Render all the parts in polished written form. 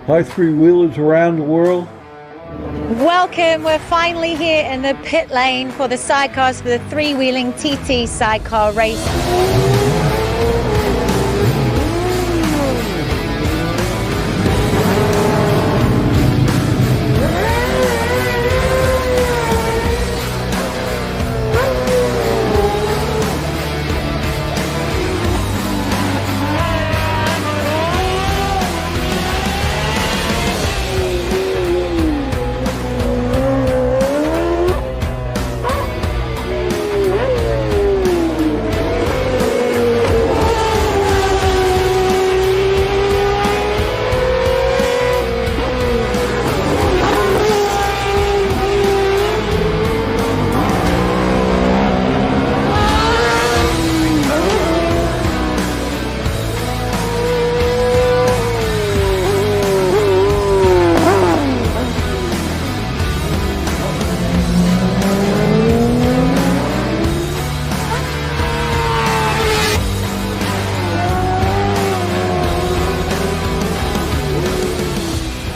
Hi, three-wheelers around the world. Welcome. We're finally here in the pit lane for the sidecars for the three-wheeling TT sidecar race.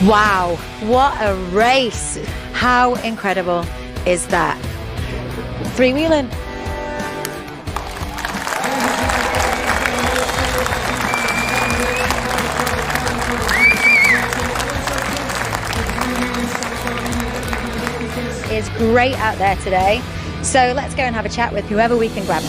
Wow, what a race. How incredible is that? Three-wheeling. It's great out there today. So let's go and have a chat with whoever we can grab.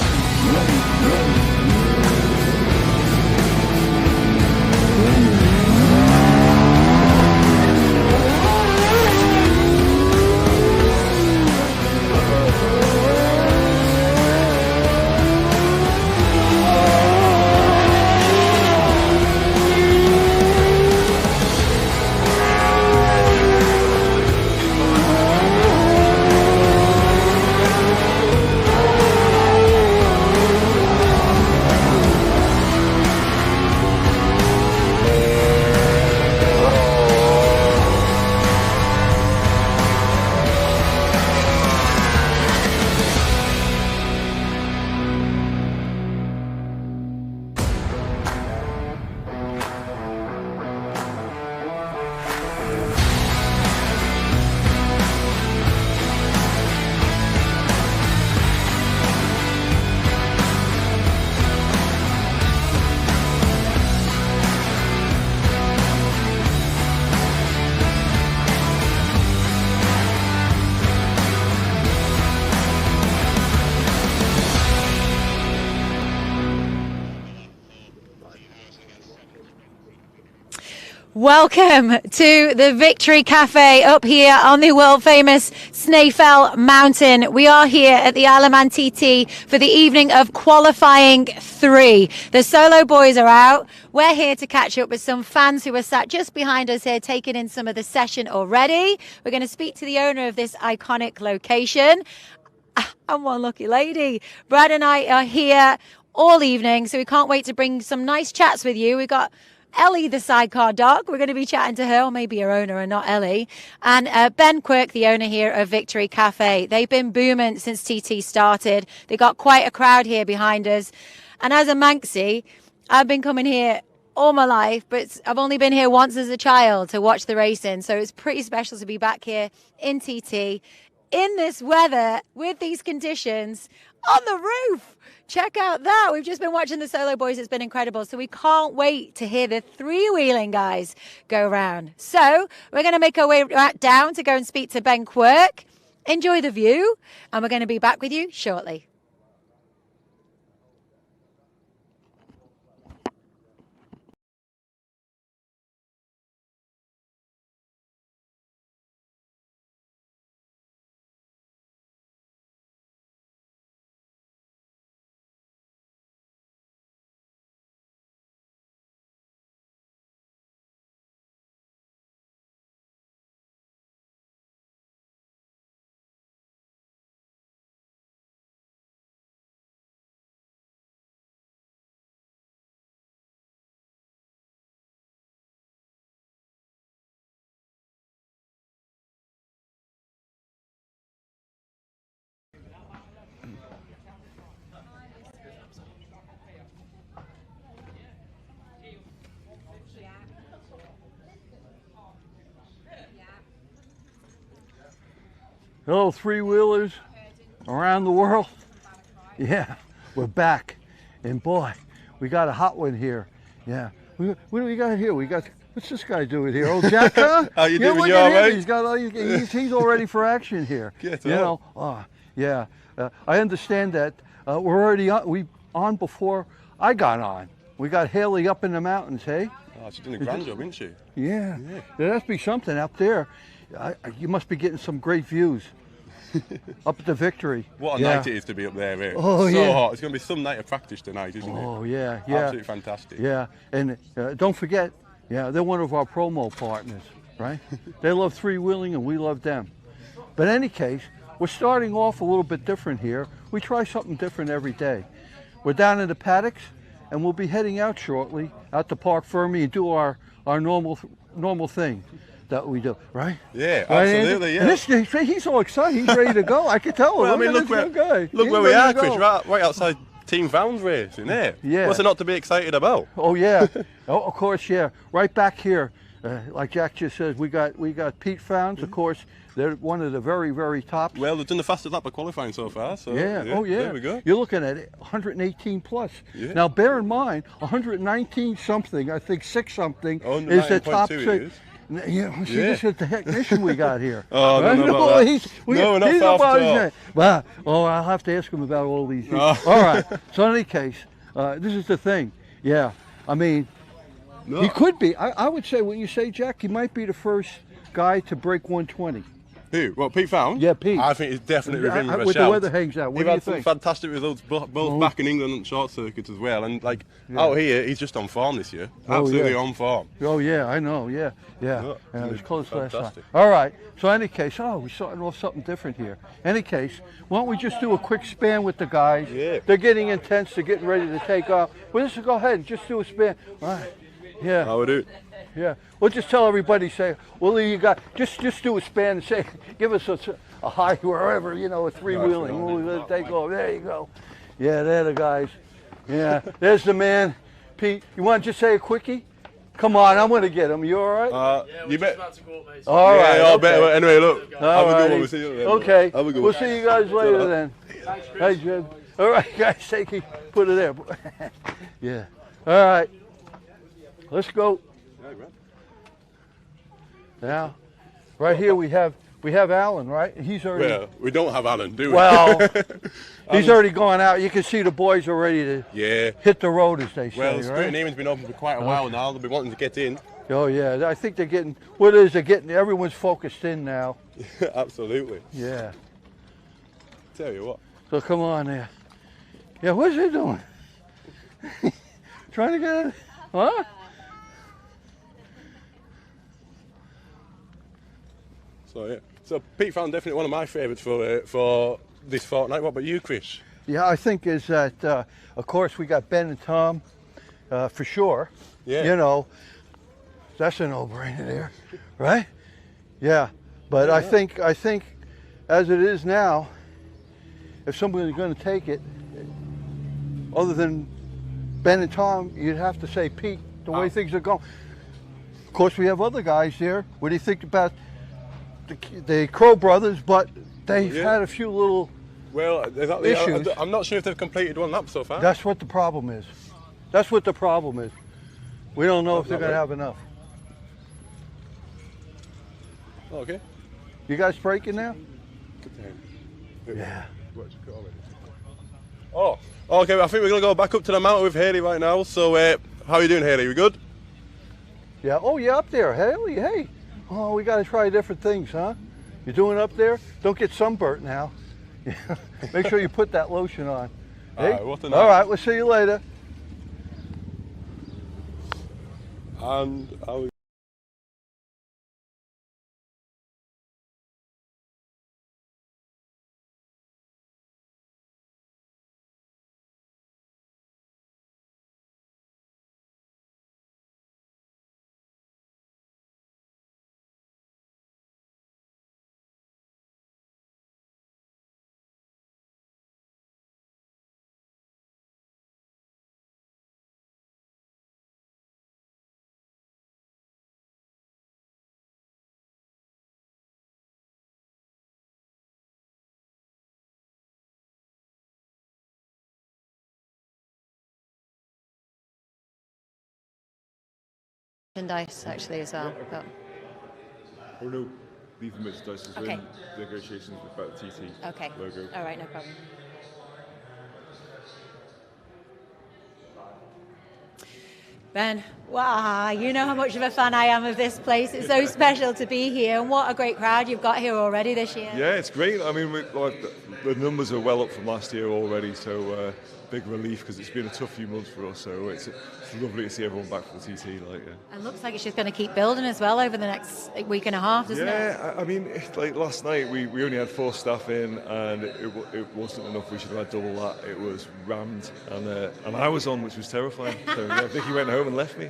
Welcome to the Victory Cafe up here on the world famous Snaefell Mountain. We are here at the Alaman TT for the evening of qualifying 3. The solo boys are out. We're here to catch up with some fans who are sat just behind us here, taking in some of the session already. We're going to speak to the owner of this iconic location. I'm one lucky lady. Brad and I are here all evening, so we can't wait to bring some nice chats with you. We've got Ellie, the sidecar dog. We're going to be chatting to her, or maybe her owner and not Ellie. And Ben Quirk, the owner here of Victory Cafe. They've been booming since TT started. They got quite a crowd here behind us. And as a Manxie, I've been coming here all my life, but I've only been here once as a child to watch the racing. So it's pretty special to be back here in TT in this weather with these conditions on the roof. Check out that. We've just been watching the solo boys. It's been incredible. So we can't wait to hear the three-wheeling guys go around. So we're going to make our way down to go and speak to Ben Quirk. Enjoy the view. And we're going to be back with you shortly. Hello, three-wheelers around the world. Yeah, we're back. And boy, we got a hot one here. Yeah. What do we got here? What's this guy doing here? Oh, Jack, huh? How you doing? Look You at all him. right? He's got all, he's all ready for action here. Get you know, yeah. I understand that we're already on before I got on. We got Haley up in the mountains, hey? Oh, she's doing a grand job, isn't she? Yeah. There must be something up there. You must be getting some great views up at the Victory. What a night it is to be up there, mate. Oh, so hot. It's going to be some night of practice tonight, isn't it? Oh, yeah. Absolutely fantastic. Yeah, and don't forget, they're one of our promo partners, right? They love three-wheeling and we love them. But in any case, we're starting off a little bit different here. We try something different every day. We're down in the paddocks, and we'll be heading out shortly, out to Park Fermi and do our normal thing that we do, right? Yeah, right, absolutely, Andy? yeah. And he's all excited. He's ready to go. I can tell him. Well, I mean, look where we are, Chris. Right outside Team Vans racing there. Yeah. What's there not to be excited about? Oh yeah. Oh, of course, yeah. Right back here, like Jack just says, we got Pete Founds. Of course, they're one of the very tops. Well, they've done the fastest lap of qualifying so far. So yeah. Oh yeah. There we go. You're looking at 118 plus. Yeah. Now, bear in mind, 119 something. I think 6 something Oh, is the top 9.2 6. it is. Yeah, see, this is the technician we got here. Oh, I don't know about that. No, we're not he's far about at all. his name. Well, I'll have to ask him about all these things. All right. So in any case, this is the thing. Yeah, I mean, he could be. I would say, when you say Jack, he might be the first guy to break 120. Who? What, Pete Found? Yeah, Pete. I think he's definitely within with a with shout. the weather hangs out. What He's do you had some think? fantastic results both back in England and short circuits as well. And out here, he's just on form this year. Absolutely on form. Oh yeah, I know. Yeah. No, It was close last time. fantastic. All right. So any case, we're starting off something different here. Any case, why don't we just do a quick span with the guys? Yeah. They're getting intense. They're getting ready to take off. Well, just go ahead and just do a span. All right. Yeah. How we do? Yeah. We'll just tell everybody, say, well, you got just do a span and say, give us a high wherever, a three-wheeling. We'll take off. There you go. Yeah, they're the guys. Yeah. There's the man. Pete, you want to just say a quickie? Come on, I'm going to get him. You all right? Yeah, you bet. about to go up, mate. All right. Yeah, Okay. bet. Anyway, look. Have a good one. We'll righty. see you later. Okay. Have a good one. We'll see you guys later then. Thanks, Chris. Hey, Jim. All right, guys, take it. Put it there. Yeah. All right. Let's go. Now, right here we have Alan, right? He's already. Well, we don't have Alan, do we? Well, he's already gone out. You can see the boys are ready to hit the road, as they say. Well, right? Spirit Neiman's been open for quite a while now. They'll be wanting to get in. Oh yeah, I think they're getting. What is they're getting? Everyone's focused in now. Absolutely. Yeah. Tell you what. So come on there. Yeah, what's he doing? Trying to get it? Huh? So yeah. So Pete Found definitely one of my favourites for this fortnight. What about you, Chris? Yeah, I think is that of course we got Ben and Tom for sure. Yeah. That's a no-brainer there, right? Yeah, but I think as it is now, if somebody's going to take it, other than Ben and Tom, you'd have to say Pete. The way things are going. Of course, we have other guys there. What do you think about the Crow brothers? But they've had a few little issues. I'm not sure if they've completed one lap so far. That's what the problem is. That's what the problem is. We don't know if they're going to have enough. Okay. You guys braking now? Yeah. Oh, okay. I think we're going to go back up to the mountain with Haley right now. So, how are you doing, Haley? We good? Yeah. Oh, yeah, up there. Haley, hey. Oh, we got to try different things, huh? You doing up there? Don't get sunburnt now. Make sure you put that lotion on. Hey? All right, All right, we'll see you later. And merchandise actually as well. But. Oh no, leave the merchandise as Okay. in negotiations about the TT Okay. logo. All right, no problem. Ben, wow, you know how much of a fan I am of this place. It's so special to be here, and what a great crowd you've got here already this year. Yeah, it's great. I mean, the numbers are well up from last year already, so big relief because it's been a tough few months for us. So it's lovely to see everyone back for the TT. And looks like it's just going to keep building as well over the next week and a half, doesn't it? Yeah, I mean, like last night we only had 4 staff in, and it wasn't enough. We should have had double that. It was rammed, and I was on, which was terrifying. So yeah, Vicky went home and left me.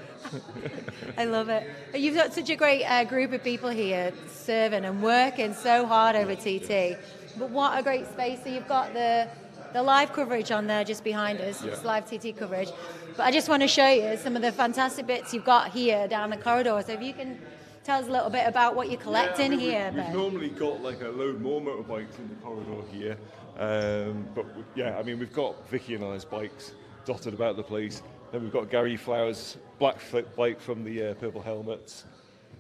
I love it. You've got such a great group of people here serving and working so hard over TT. But what a great space. So you've got the live coverage on there just behind us. Yeah. It's live TT coverage. But I just want to show you some of the fantastic bits you've got here down the corridor. So if you can tell us a little bit about what you're collecting here. We've normally got like a load more motorbikes in the corridor here. But I mean, we've got Vicky and I's bikes dotted about the place. Then we've got Gary Flowers' black flip bike from the Purple Helmets.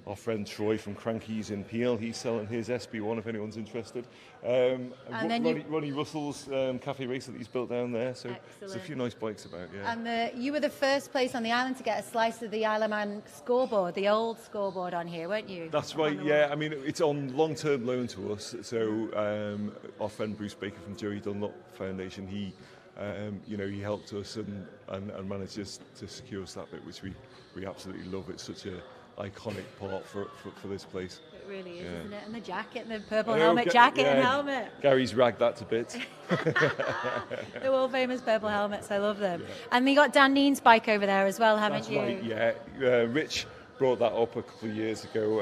Our friend Troy from Crankies in Peel, he's selling his SB1 if anyone's interested. And then Ronnie Russell's cafe racer that he's built down there. So there's a few nice bikes about, yeah. And you were the first place on the island to get a slice of the Isle of Man scoreboard, the old scoreboard on here, weren't you? That's right, yeah. I mean, it's on long-term loan to us. So our friend Bruce Baker from Joey Dunlop Foundation, he helped us and managed to secure us that bit, which we absolutely love. It's such a iconic part for this place. It really is, isn't it? And the jacket, and the purple helmet jacket and helmet. Gary's ragged that to bits. The world famous purple helmets, I love them. Yeah. And you got Dan Neen's bike over there as well, haven't you? Right, yeah. Rich brought that up a couple of years ago,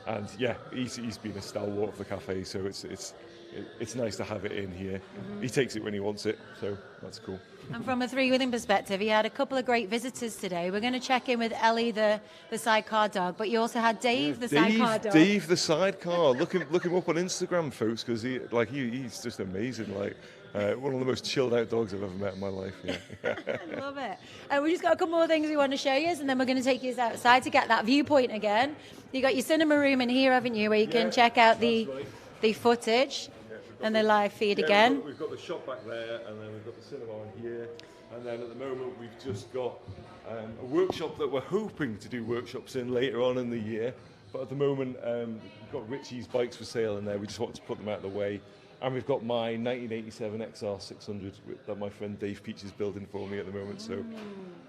and yeah, he's been a stalwart of the cafe, so it's nice to have it in here. Mm-hmm. He takes it when he wants it, so that's cool. And from a three-wheeling perspective, he had a couple of great visitors today. We're going to check in with Ellie, the sidecar dog, but you also had Dave, the sidecar dog. Dave, the sidecar. Look him up on Instagram, folks, because he's just amazing. One of the most chilled out dogs I've ever met in my life. Yeah. I love it. And we just got a couple more things we want to show you, and then we're going to take you outside to get that viewpoint again. You got your cinema room in here, haven't you, where you can check out the footage. And the live feed again. We've got the shop back there, and then we've got the cinema in here, and then at the moment we've just got a workshop that we're hoping to do workshops in later on in the year. But at the moment we've got Richie's bikes for sale in there. We just want to put them out of the way. And we've got my 1987 XR600 that my friend Dave Peach is building for me at the moment, so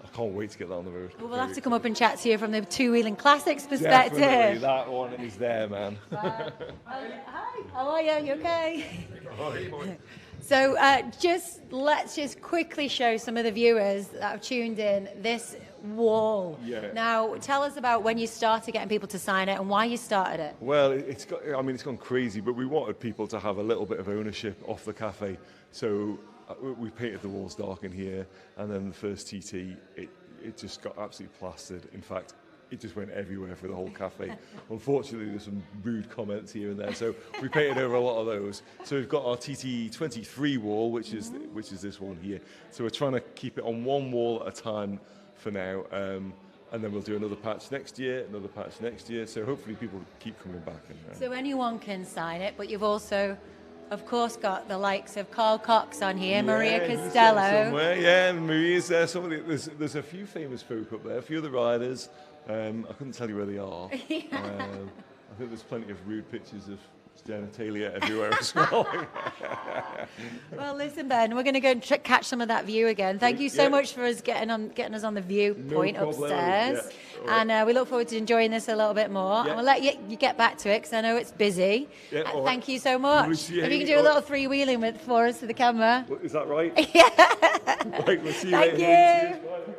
I can't wait to get that on the road. Well, we'll have to come up and chat to you from the two-wheeling classics perspective. Definitely, that one is there, man. Hi, how are you? You okay? Hi. So let's just quickly show some of the viewers that have tuned in this wall. Yeah. Now, tell us about when you started getting people to sign it and why you started it. Well, it's gone crazy, but we wanted people to have a little bit of ownership off the cafe. So we painted the walls dark in here, and then the first TT, it just got absolutely plastered. In fact, it just went everywhere for the whole cafe. Unfortunately, there's some rude comments here and there, so we painted over a lot of those. So we've got our TT23 wall, which is this one here. So we're trying to keep it on one wall at a time for now, and then we'll do another patch next year, so hopefully people keep coming back. So anyone can sign it, but you've also, of course, got the likes of Carl Cox on here, Maria Costello. Yeah, Maria's there. There's a few famous folk up there, a few of the riders. I couldn't tell you where they are. I think there's plenty of rude pictures of genitalia everywhere as well. Well, listen, Ben, we're going to go and catch some of that view again. Thank you so much for getting us on the viewpoint upstairs. Yeah. And we look forward to enjoying this a little bit more. And we'll let you get back to it because I know it's busy. Thank you so much. If you can do a little three-wheeling for us to the camera. Is that right? Yeah. Right, we'll see you later. Thank you.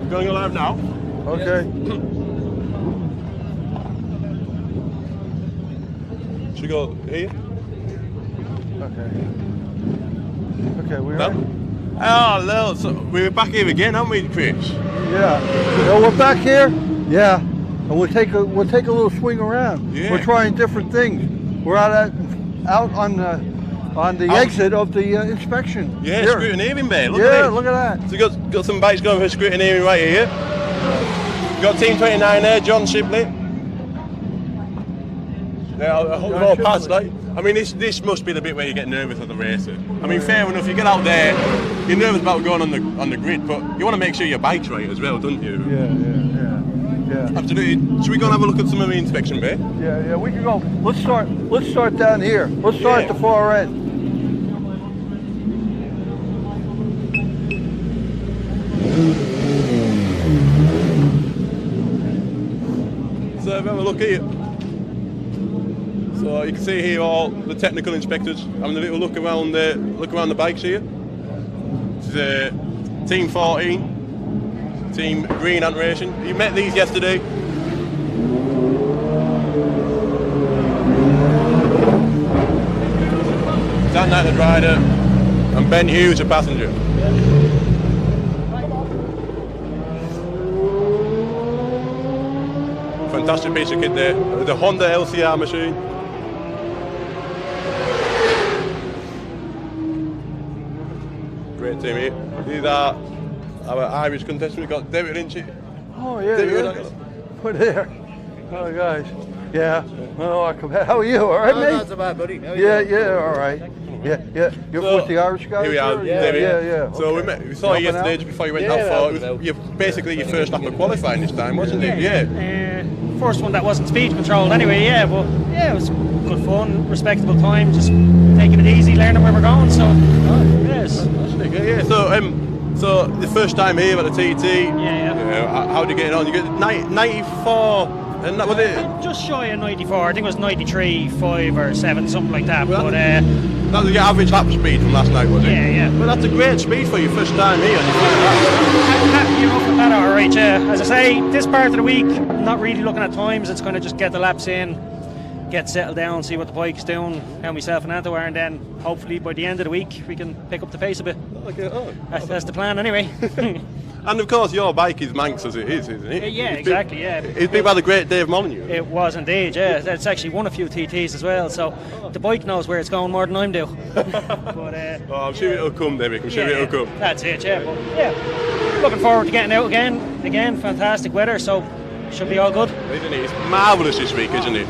Going live now. Okay. Should we go here? Okay. Okay, we're No? on. Oh, Lil, so we're back here again, aren't we, Chris? Yeah. Well, we're back here. Yeah. And we'll take a little swing around. Yeah. We're trying different things. We're out on the exit of the inspection. Yeah, here. scrutineering bay. Look at Yeah, this. look at that. So got some bikes going for scrutineering right here. Got Team 29 there, John Shipley. Yeah, I hope we've all passed, like. I mean, this must be the bit where you get nervous as a racer. I mean, fair enough, you get out there, you're nervous about going on the grid, but you want to make sure your bike's right as well, don't you? Yeah. Absolutely. Should we go and have a look at some of the inspection bay? Yeah. We can go. Let's start down here. Let's start at the far end. So have a look here. So you can see here all the technical inspectors having a little look around the bikes here. This is Team 14, Team Green Ant Racing. You met these yesterday. Dan Knight, the driver, and Ben Hughes, a passenger. Fantastic piece of kit there. The Honda LCR machine. Great team here. These are our Irish contestants. We've got David Lynch. Oh yeah. We're there. Oh guys. Yeah. Oh, how are you? All right, mate? Not so bad, buddy. Yeah. All right. Yeah. You're with the Irish guys? Here we are, Yeah. David. Yeah. So okay. we saw you yesterday Helping just before you went Yeah, out for. helping out. You're basically your first lap of qualifying this time, wasn't it? Yeah. First one that wasn't speed controlled anyway, it was good fun, respectable time, just taking it easy, learning where we're going, so yes. Yeah. So the first time here at the TT. Yeah. How'd you get on? You get 94, and that was it. Just shy of 94, I think it was 93, 5 or 7, something like that, Well, but that was your average lap speed from last night, was it? Yeah. Well, that's a great speed for your first time here. On your first lap. Happy enough with that, alright, yeah. As I say, this part of the week, not really looking at times, it's kind of just get the laps in, get settled down, see what the bike's doing, how myself and Anto are, and then hopefully by the end of the week we can pick up the pace a bit. Okay, That's the plan anyway. And of course, your bike is Manx as it is, isn't it? Yeah, It's exactly, been, yeah. It's been by the great Dave Molyneux. It was indeed, yeah. It's actually won a few TTs as well, so the bike knows where it's going more than I do. But, I'm sure it'll come, David. I'm sure it'll come. That's it, yeah. But, looking forward to getting out again. Again, fantastic weather, so should be all good. Isn't it? It's marvellous this week, isn't it?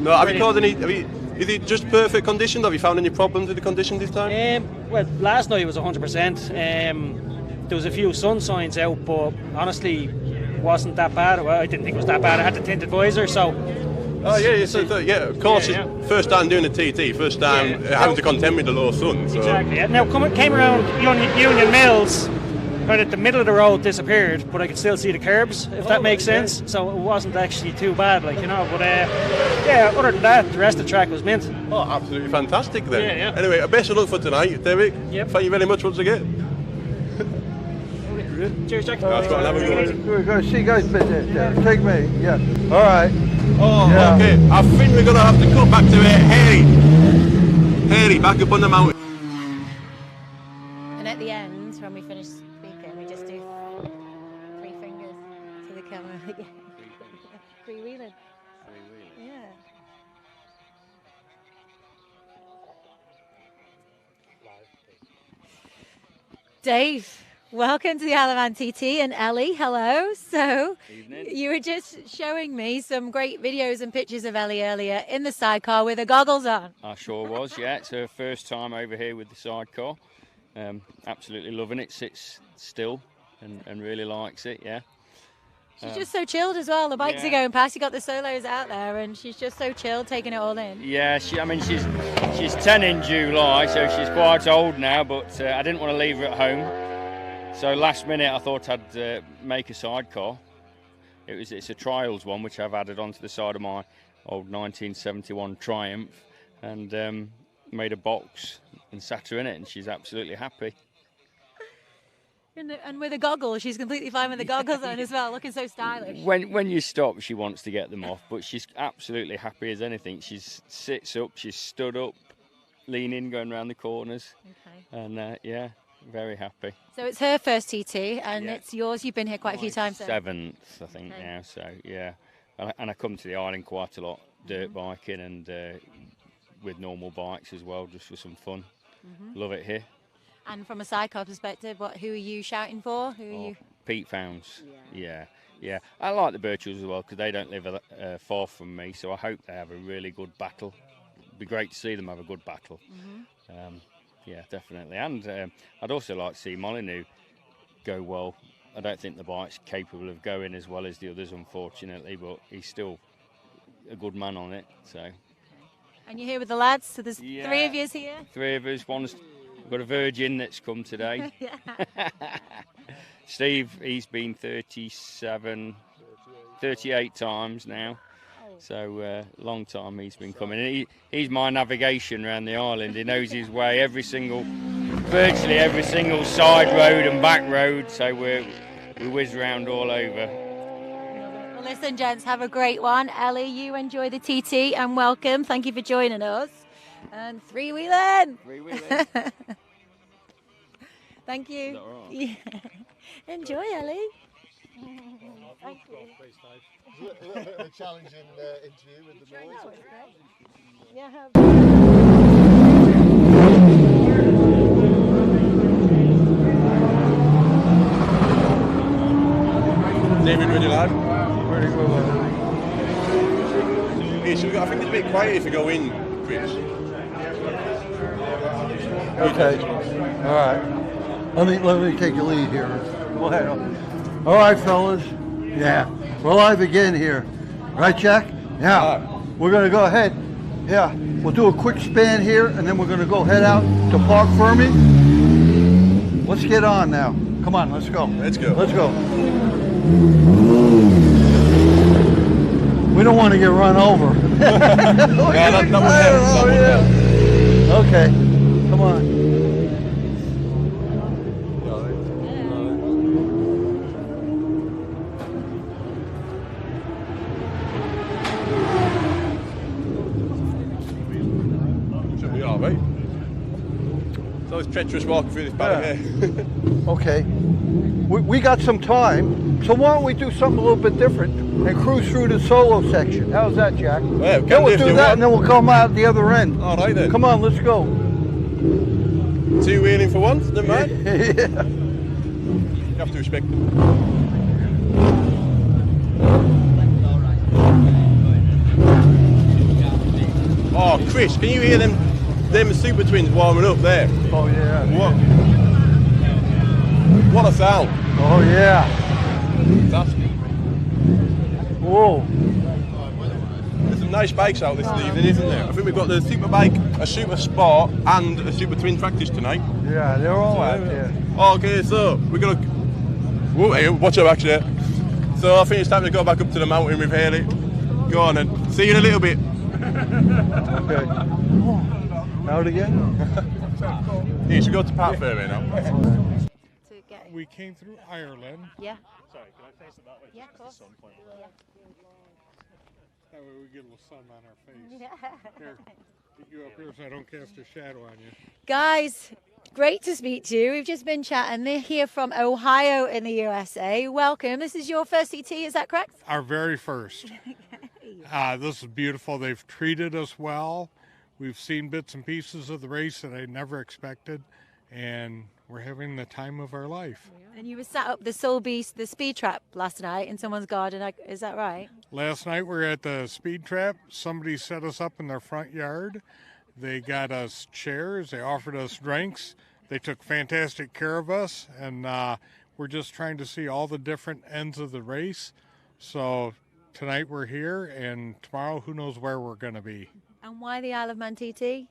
No, have you caused any? Is it just perfect conditions? Have you found any problems with the conditions this time? Well, last night was 100%. There was a few sun signs out, but honestly, wasn't that bad. Well, I didn't think it was that bad. I had the tinted visor, so. Oh yeah, of course. Yeah. First time doing a TT, first time having to contend with the low sun. So. Exactly. Yeah. Now, came around Union Mills. Right at the middle of the road disappeared, but I could still see the curbs, if that makes sense. So it wasn't actually too bad, But other than that, the rest of the track was mint. Oh, absolutely fantastic then. Yeah. Anyway, best of luck for tonight, Derek. Yep. Thank you very much once again. Cheers, Jack. That's fine, have a good one. We're going to see you guys there. Take me. Yeah. All right. Oh, Yeah. okay. I think we're going to have to cut back to Haley, back up on the mountain. And at the end, when we finish speaking, we just do 3 fingers to the camera again. Freewheeling. Yeah. Dave, welcome to the Alaman TT, and Ellie, hello. So, you were just showing me some great videos and pictures of Ellie earlier in the sidecar with her goggles on. I sure was, yeah. It's her first time over here with the sidecar. Absolutely loving it. Sits still and really likes it, yeah. She's just so chilled as well. The bikes are going past. You got the solos out there, and she's just so chilled, taking it all in. Yeah, she's 10 in July, so she's quite old now. But I didn't want to leave her at home, so last minute I thought I'd make a sidecar. It's a trials one which I've added onto the side of my old 1971 Triumph, and made a box and sat her in it, and she's absolutely happy. And with the goggles, she's completely fine with the goggles on as well, looking so stylish. When you stop, she wants to get them off, but she's absolutely happy as anything. She sits up, she's stood up, leaning, going around the corners. Okay. And yeah, very happy. So it's her first TT, and Yeah. it's yours. You've been here quite a few times. Then. 7th, I think Okay. now. So yeah, and I come to the island quite a lot, dirt biking and with normal bikes as well, just for some fun. Love it here. And from a sidecar perspective, who are you shouting for? Who are you? Pete Founds. Yeah. I like the Birchells as well because they don't live far from me, so I hope they have a really good battle. It'd be great to see them have a good battle. Yeah, definitely. And I'd also like to see Molyneux go well. I don't think the bike's capable of going as well as the others, unfortunately, but he's still a good man on it. So. And you're here with the lads, so there's Yeah. 3 of you here? 3 of us. We've got a virgin that's come today. Steve, he's been 38 times now. So long time he's been coming. He's my navigation around the island. He knows his way virtually every single side road and back road. So we whiz around all over. Well, listen, gents, have a great one. Ellie, you enjoy the TT and welcome. Thank you for joining us. And three-wheeling. Thank you. Is that all right? Yeah. Enjoy, Ellie. Thank you. A little bit of a challenging interview with the boys. Yeah. David, ready, lad? Pretty good. Yeah, so I think it's a bit quiet if you go in, Chris. Okay. All right. Let me take the lead here. Go ahead. All right, fellas. Yeah. We're live again here. Right, Jack? Yeah. We're going to go ahead. Yeah. We'll do a quick span here, and then we're going to go head out to Park Fermi. Let's get on now. Come on, let's go. Let's go. Let's go. We don't want to get run over. Okay. Come on. Should be all right. So it's treacherous walking through this paddock here. Okay. We got some time, so why don't we do something a little bit different and cruise through the solo section? How's that, Jack? Yeah, Then we'll do that, and then we'll come out the other end. All right then. Come on, let's go. 2 wheeling for once, never mind. Yeah. You have to respect them. Oh, Chris, can you hear them super twins warming up there? Oh yeah. What a sound. Oh yeah. Fantastic. Whoa. There's some nice bikes out this evening, isn't there? I think we've got the Super Bike, a Super Sport, and a Super Twin practice tonight. Yeah, they're all out there. Okay, so we're gonna. Whoa, hey, watch out, actually. So I think it's time to go back up to the mountain with Haley. Go on and see you in a little bit. Okay. Out again? Yeah, you should go to Park Fermi now. We came through Ireland. Yeah. Sorry, can I face it that way? Yeah, of course. That way we get a little sun on our face. Here, get you up here so I don't cast a shadow on you. Guys, great to speak to you. We've just been chatting. They're here from Ohio in the USA. Welcome. This is your first CT, is that correct? Our very first. This is beautiful. They've treated us well. We've seen bits and pieces of the race that I never expected, and we're having the time of our life. And you were sat up the Soul Beast, the speed trap last night in someone's garden. Is that right? Last night we were at the speed trap. Somebody set us up in their front yard. They got us chairs. They offered us drinks. They took fantastic care of us, and we're just trying to see all the different ends of the race. So tonight we're here, and tomorrow who knows where we're going to be. And why the Isle of Man TT?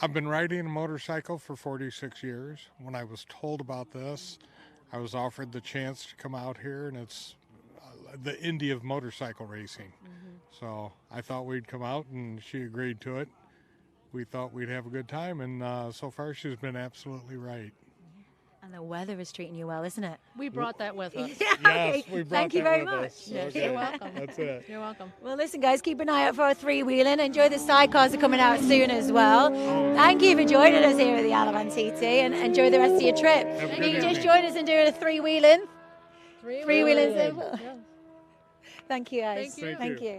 I've been riding a motorcycle for 46 years. When I was told about this, I was offered the chance to come out here, and it's the Indy of motorcycle racing. So I thought we'd come out, and she agreed to it. We thought we'd have a good time, and so far she's been absolutely right. And the weather is treating you well, isn't it? We brought that with us. Okay. Yes, we brought Thank you that very with much. us. Okay, You're welcome. That's it. You're welcome. Well, listen, guys, keep an eye out for our three-wheeling. Enjoy the sidecars are coming out soon as well. Thank you for joining us here at the Alaman TT, and enjoy the rest of your trip. Have a You good can just evening. join us in doing a three-wheeling. Three-wheeling. Yeah. Thank you, guys. Thank you. Thank you.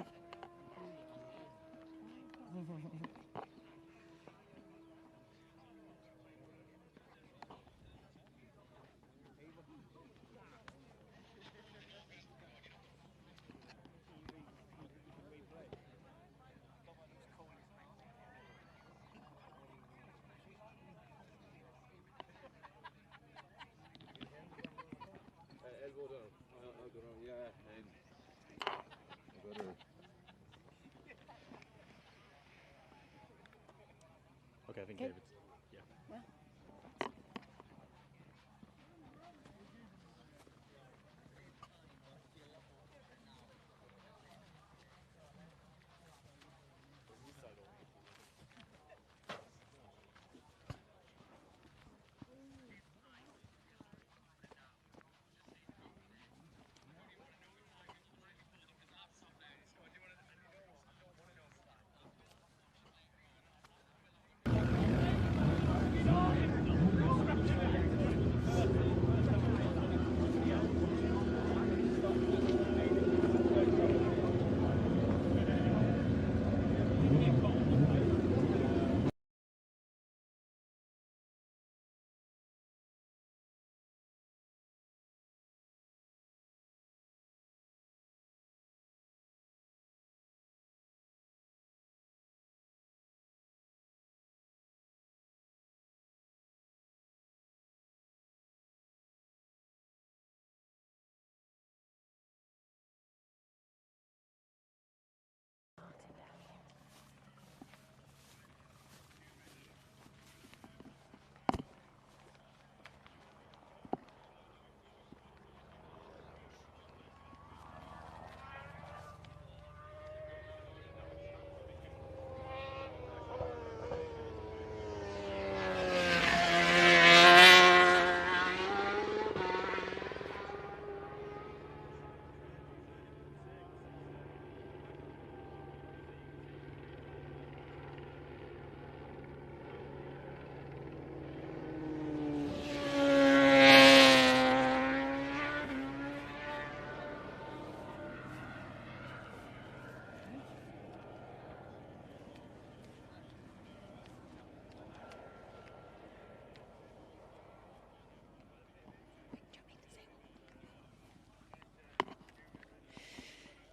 Okay, I think David's.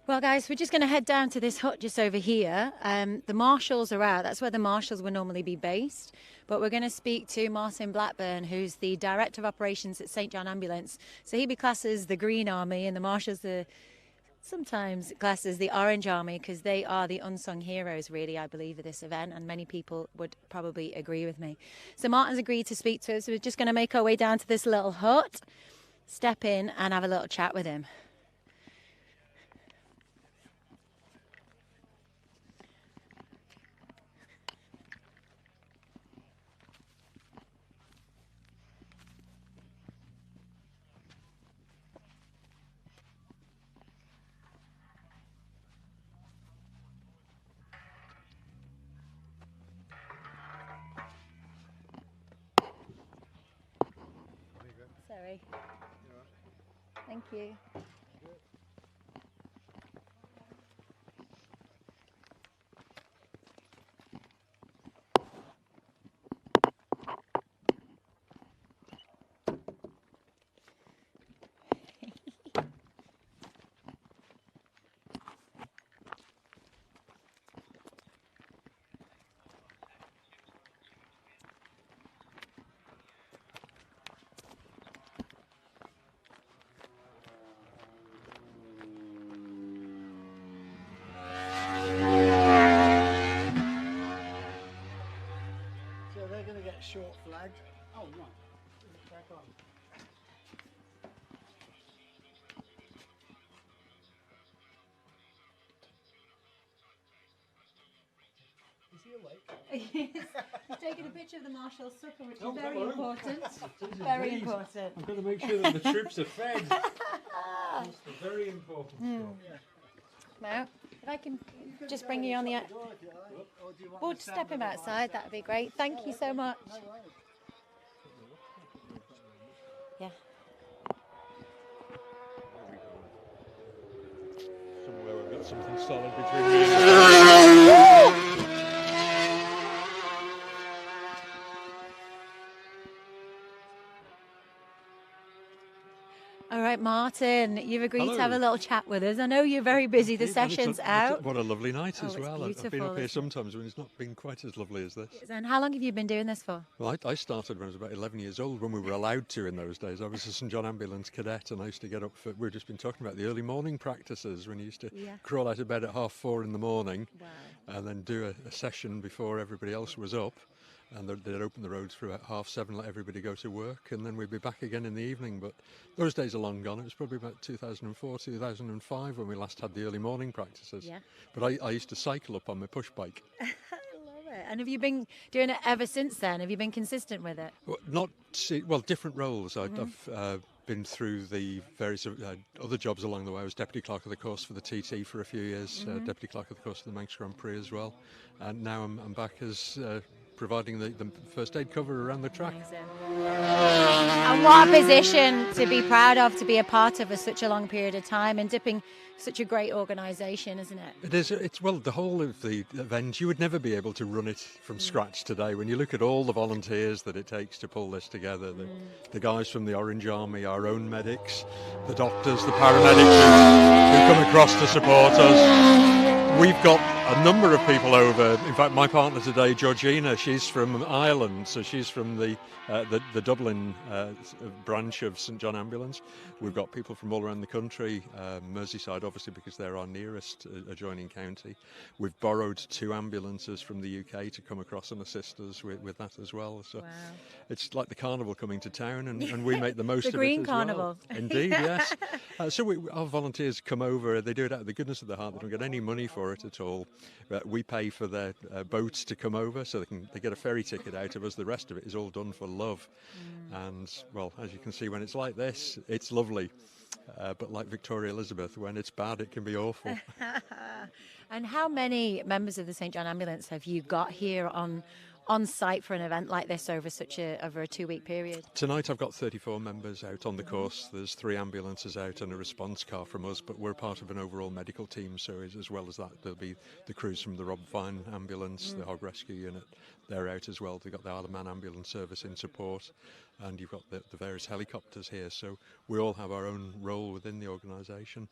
Well, guys, we're just going to head down to this hut just over here. The marshals are out. That's where the marshals would normally be based. But we're going to speak to Martin Blackburn, who's the Director of Operations at St John Ambulance. So he'd be classed as the Green Army, and the marshals are sometimes classed as the Orange Army, because they are the unsung heroes, really, I believe, of this event. And many people would probably agree with me. So Martin's agreed to speak to us. So we're just going to make our way down to this little hut, step in and have a little chat with him. Sorry. Thank you. So they're going to get short flagged. Oh, right. Crack on. Is he awake? He's taking a picture of the Marshall's supper, which is very important. Very important. I've got to make sure that the troops are fed. That's the very important stuff. Now, if I can just bring you on the... We'll step him outside, that would be great. Thank you so much. Yeah. Somewhere we've got something solid between me and All right, Martin, you've agreed to have a little chat with us. I know you're very busy. The session's out. What a lovely night as well. I've been up here isn't sometimes when it's not been quite as lovely as this. And how long have you been doing this for? Well, I started when I was about 11 years old, when we were allowed to in those days. I was a St John Ambulance cadet, and I used to get up for, we've just been talking about the early morning practices, when you used to crawl out of bed at 4:30 in the morning and then do a session before everybody else was up. And they'd open the roads for about 7:30, let everybody go to work, and then we'd be back again in the evening. But those days are long gone. It was probably about 2004, 2005 when we last had the early morning practices. Yeah. But I used to cycle up on my push bike. I love it. And have you been doing it ever since then? Have you been consistent with it? Well, different roles. I've been through the various other jobs along the way. I was Deputy Clerk of the Course for the TT for a few years, Deputy Clerk of the Course for the Manx Grand Prix as well. And now I'm back as... providing the first aid cover around the track. And what a position to be proud of, to be a part of for such a long period of time, and dipping such a great organisation, isn't it? It is. It's, well, the whole of the event, you would never be able to run it from scratch today. When you look at all the volunteers that it takes to pull this together, the guys from the Orange Army, our own medics, the doctors, the paramedics who come across to support us. We've got a number of people over. In fact, my partner today, Georgina, she's from Ireland, so she's from the Dublin branch of St John Ambulance. We've got people from all around the country, Merseyside obviously because they're our nearest adjoining county. We've borrowed 2 ambulances from the UK to come across and assist us with that as well. So it's like the carnival coming to town, and we make the most of it as well. The Green Carnival. Indeed, yes. So our volunteers come over, they do it out of the goodness of their heart. They don't get any money for it at all. We pay for their boats to come over, so they get a ferry ticket out of us. The rest of it is all done for love. And, well, as you can see, when it's like this, it's lovely. But like Victoria Elizabeth, when it's bad, it can be awful. And how many members of the St John Ambulance have you got here on site for an event like this over over a 2-week period? Tonight I've got 34 members out on the course. There's 3 ambulances out and a response car from us, but we're part of an overall medical team, so as well as that there'll be the crews from the Rob Vine ambulance, the Hog Rescue Unit, they're out as well. They've got the Isle of Man ambulance service in support, and you've got the various helicopters here, so we all have our own role within the organisation.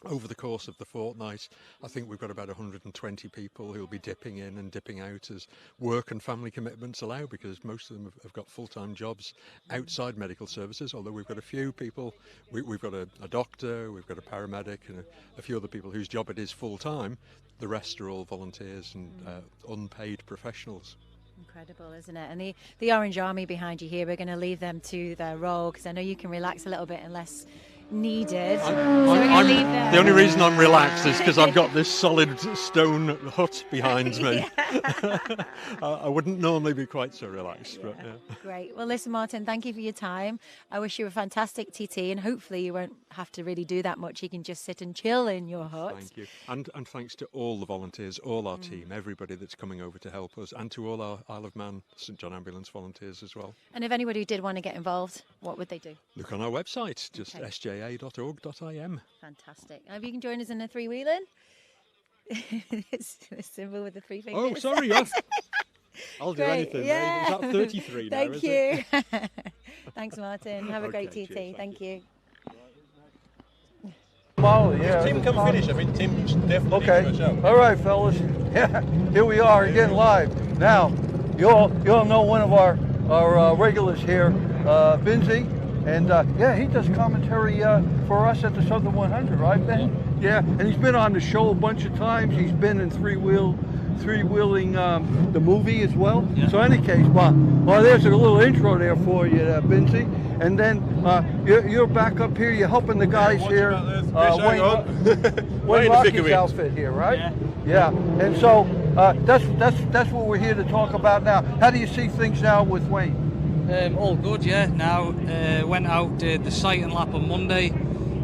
Over the course of the fortnight, I think we've got about 120 people who'll be dipping in and dipping out as work and family commitments allow, because most of them have got full-time jobs outside medical services, although we've got a few people, we've got a doctor, we've got a paramedic and a few other people whose job it is full-time. The rest are all volunteers and unpaid professionals. Incredible, isn't it? And the Orange Army behind you here, we're going to leave them to their role, because I know you can relax a little bit unless needed. The only reason I'm relaxed is because I've got this solid stone hut behind me. I wouldn't normally be quite so relaxed. But, yeah. Great. Well, listen, Martin, thank you for your time. I wish you a fantastic TT, and hopefully you won't have to really do that much. You can just sit and chill in your hut. Thank you. And thanks to all the volunteers, all our team, everybody that's coming over to help us, and to all our Isle of Man St John Ambulance volunteers as well. And if anybody did want to get involved, what would they do? Look on our website, just sja.org.im. Fantastic. And if you can join us in a 3-wheeling, it's a symbol with the 3 fingers. Oh, sorry, yes. I'll do anything. Yeah. Is that 33 now? Thank you. Thanks, Martin. Have a great TT. Cheers, thank you. Molly, yeah. Tim can finish. I mean, Tim's definitely Okay. All right, fellas. Yeah, here we are again live. Now, you all know one of our regulars here, Binzi, and yeah, he does commentary for us at the Southern 100, right, Ben? Yeah, and he's been on the show a bunch of times. He's been in three-wheeling the movie as well. Yeah. So in any case, well, there's a little intro there for you, Binzi. And then you're back up here. You're helping the guys here. Wayne Rocky's outfit here, right? Yeah. And so That's what we're here to talk about now. How do you see things now with Wayne? All good, yeah. Now went out, did the sighting lap on Monday,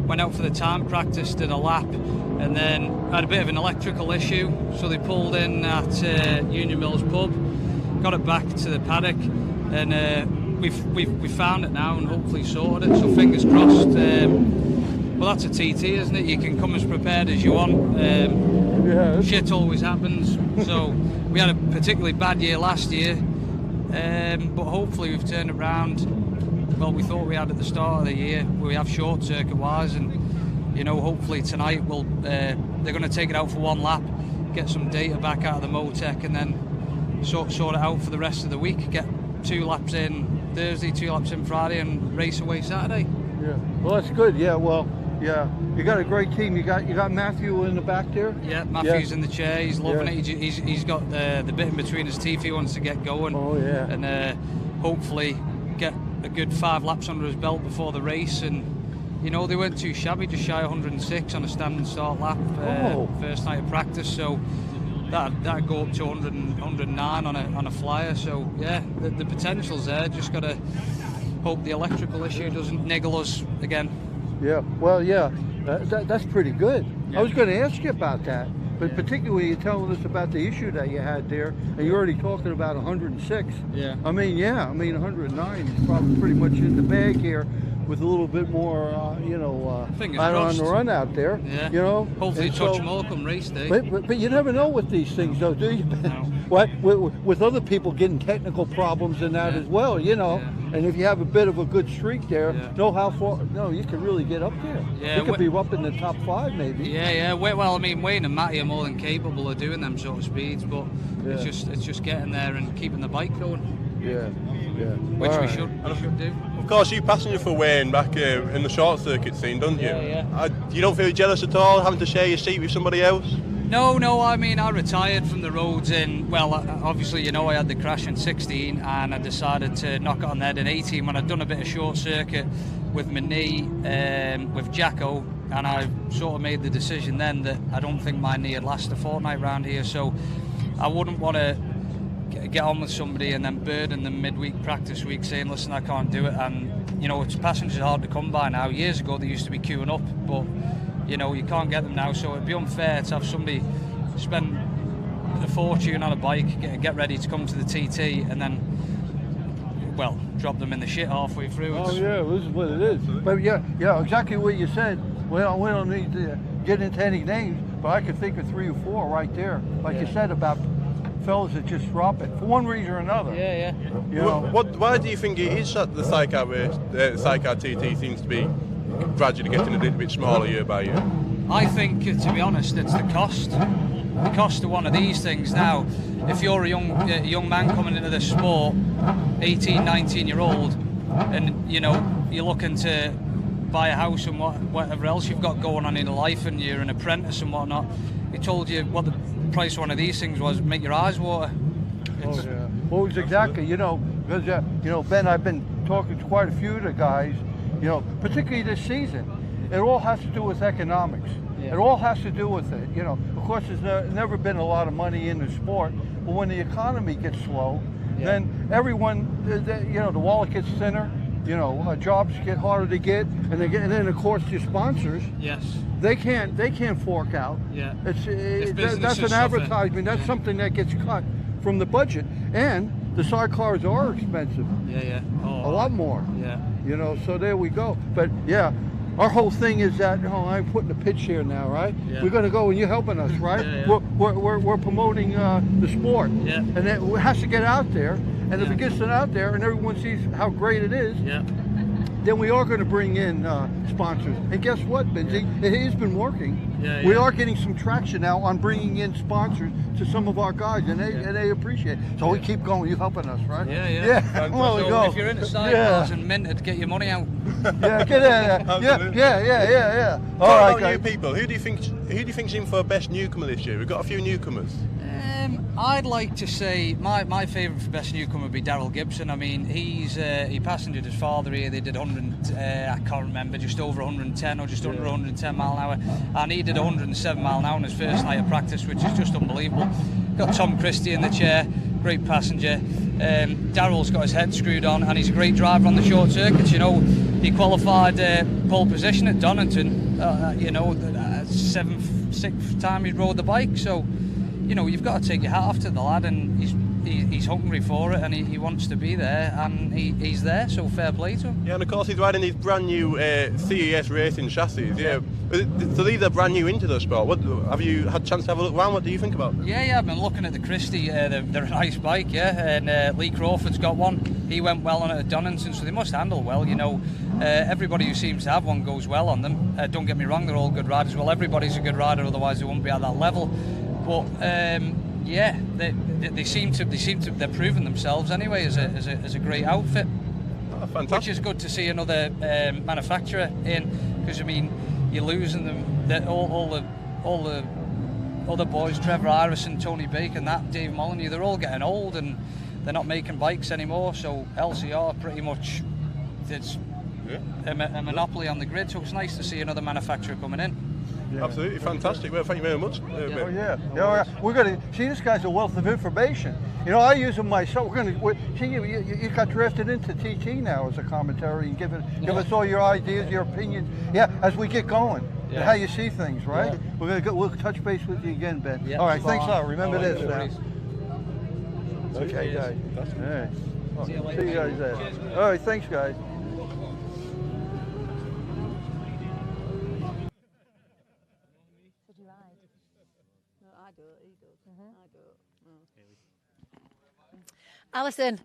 went out for the time practice, did a lap, and then had a bit of an electrical issue, so they pulled in at Union Mills pub, got it back to the paddock, and we've found it now and hopefully sorted it, so fingers crossed. Well, that's a TT, isn't it? You can come as prepared as you want. Shit always happens, so we had a particularly bad year last year, but hopefully we've turned it around. Well, we thought we had at the start of the year. We have short circuit wise, and hopefully tonight they're going to take it out for one lap, get some data back out of the Motec, and then sort it out for the rest of the week. Get 2 laps in Thursday, 2 laps in Friday, and race away Saturday. Yeah, well, that's good. Yeah, well, yeah, you got a great team. You got Matthew in the back there. Yeah, Matthew's in the chair. He's loving it. He's got the bit in between his teeth. He wants to get going. Oh yeah. And hopefully get a good 5 laps under his belt before the race. And they weren't too shabby, just shy of 106 on a standing start lap. First night of practice. So that'd go up to 109 on a flyer. So yeah, the potential's there. Just got to hope the electrical issue doesn't niggle us again. Yeah, well, yeah, that's pretty good. Yeah. I was going to ask you about that, but particularly you're telling us about the issue that you had there, and you're already talking about 106. Yeah. I mean 109 is probably pretty much in the bag here, with a little bit more, on the run out there. Yeah. Hopefully touch more come race day. But you never know with these things, though, do you? No. What with other people getting technical problems and that as well, And if you have a bit of a good streak there, know how far? No, you can really get up there. Yeah, you could be up in the top 5 maybe. Yeah. Well, I mean, Wayne and Matty are more than capable of doing them sort of speeds, but it's just getting there and keeping the bike going. Yeah. Which we should do. Of course, you passenger for Wayne back in the short circuit scene, don't you? Yeah. You don't feel jealous at all having to share your seat with somebody else? No, I mean, I retired from the roads obviously, I had the crash in 16 and I decided to knock it on the head in 18 when I'd done a bit of short circuit with my knee, with Jacko, and I sort of made the decision then that I don't think my knee would last a fortnight round here, so I wouldn't want to get on with somebody and then burden them midweek practice week saying, listen, I can't do it, and it's passengers hard to come by now. Years ago they used to be queuing up, but you can't get them now, so it'd be unfair to have somebody spend a fortune on a bike, get ready to come to the TT, and then, drop them in the shit halfway through. This is what it is. But yeah, exactly what you said. We don't need to get into any names, but I could think of 3 or 4 right there, like you said, about fellas that just drop it for one reason or another. Yeah. Why do you think it is that the Sidecar race, the Sidecar TT seems to be gradually getting a little bit smaller year by year? I think, to be honest, it's the cost. The cost of one of these things now. If you're a young man coming into the sport, 18, 19-year-old, and you're looking to buy a house and whatever else you've got going on in life, and you're an apprentice and whatnot, he told you what the price of one of these things was, make your eyes water. Well, exactly. Because Ben, I've been talking to quite a few of the guys. Particularly this season, it all has to do with economics. Yeah. It all has to do with it. Of course, there's never been a lot of money in the sport, but when the economy gets slow, then everyone, the wallet gets thinner. Jobs get harder to get, and then of course your sponsors. Yes. They can't fork out. Yeah. That's an advertisement. That's something that gets cut from the budget, and the sidecars are expensive. Yeah. A lot more. Yeah. So there we go. But yeah, our whole thing is that I'm putting a pitch here now, right? Yeah. We're going to go and you're helping us, right? Yeah. We're promoting the sport. Yeah. And it has to get out there. And if it gets it out there and everyone sees how great it is, then we are going to bring in sponsors. And guess what, Benzie? It has been working. We are getting some traction now on bringing in sponsors to some of our guys, and they appreciate it. So we keep going. You're helping us, right? Yeah. Well, we go. If you're into sidecars and minted, get your money out. Get in. Yeah. All right, guys. New people. Who do you think's in for best newcomer this year? We've got a few newcomers. I'd like to say my favourite for best newcomer would be Daryl Gibson. I mean, he passengered his father here. They did 100, I can't remember, just over 110 or just under 110 mile an hour, and he did 107 mile an hour on his first night of practice, which is just unbelievable. got Tom Christie in the chair, great passenger. Darrell's got his head screwed on, and he's a great driver on the short circuits. You know, he qualified pole position at Donington. You know, sixth time he rode the bike. So, you know, you've got to take your hat off to the lad, and he's hungry for it, and he wants to be there, and he's there. So fair play to him. Yeah, and of course he's riding these brand new CES racing chassis. Yeah. So these are brand new into the sport. What have you had a chance to have a look around? What do you think about them? Yeah, I've been looking at the Christie. They're a nice bike, yeah. And Lee Crawford's got one. He went well on it at Donington, so they must handle well. You know, everybody who seems to have one goes well on them. Don't get me wrong, they're all good riders. Well, everybody's a good rider, otherwise they wouldn't be at that level. But yeah, they seem to they're proving themselves anyway as a great outfit. Oh, fantastic. Which is good to see another manufacturer in, because I mean, you're losing them. All the other boys, Trevor Irison, Tony Baker, and that Dave Molyneux, they're all getting old and they're not making bikes anymore. So LCR pretty much it's a monopoly on the grid. So it's nice to see another manufacturer coming in. Yeah. Absolutely fantastic. Well, thank you very much. Oh yeah. We're going to see. This guy's a wealth of information. You know, I use them myself. We're going to see. You got drafted into TT now as a commentary and give us all your ideas, your opinions. Yeah, as we get going and how you see things. Right. Yeah. We'll touch base with you again, Ben. Yeah. All right. Thanks a lot. Remember this now. Okay, guys. All right. See you guys there. All right. Thanks, guys. Alison,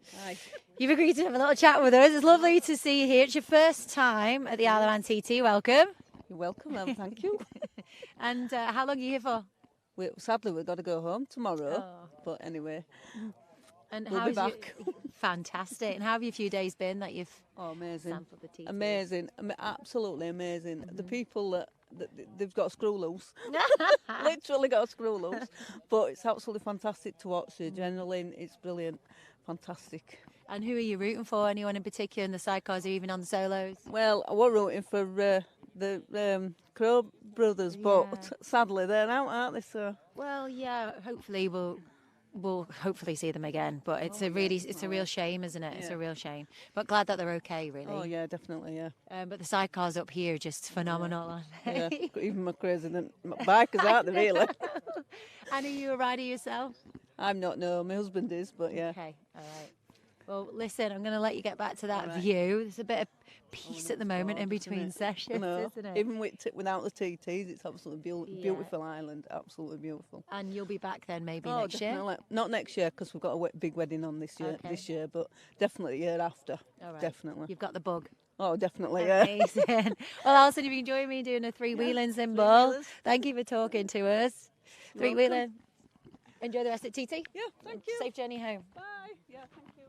you've agreed to have a little chat with us. It's lovely to see you here. It's your first time at the Isle of Man TT. Welcome. You're welcome, thank you. And how long are you here for? Sadly, we've got to go home tomorrow. But anyway, and we'll be back. Fantastic. And how have your few days been that you've sampled the TT? Amazing. Absolutely amazing. The people they've got a screw loose. Literally got a screw loose. But it's absolutely fantastic to watch. Generally, it's brilliant. Fantastic. And who are you rooting for? Anyone in particular in the sidecars or even on the solos? Well, I was rooting for the Crow brothers, but sadly they're out, aren't they? So. Well, yeah. Hopefully we'll hopefully see them again. But it's a real shame, isn't it? It's a real shame. But glad that they're okay, really. Oh yeah, definitely, yeah. But the sidecars up here are just phenomenal, aren't they? Yeah, even more crazy than bikers, aren't they? Really. And are you a rider yourself? I'm not. No, my husband is, but yeah. Okay, all right. Well, listen, I'm going to let you get back to that view. There's a bit of peace at the moment in between sessions, isn't it? Even without the TTs, it's absolutely beautiful island, absolutely beautiful. And you'll be back then maybe next year? Not next year, because we've got a big wedding on this year, but definitely the year after. All right. Definitely. You've got the bug. Oh, definitely, yeah. Amazing. Well, Alison, if you enjoy me doing a three-wheeling symbol, thank you for talking to us. Three-wheeling. Enjoy the rest at TT. Yeah, thank you. Safe journey home. Bye. Yeah, thank you.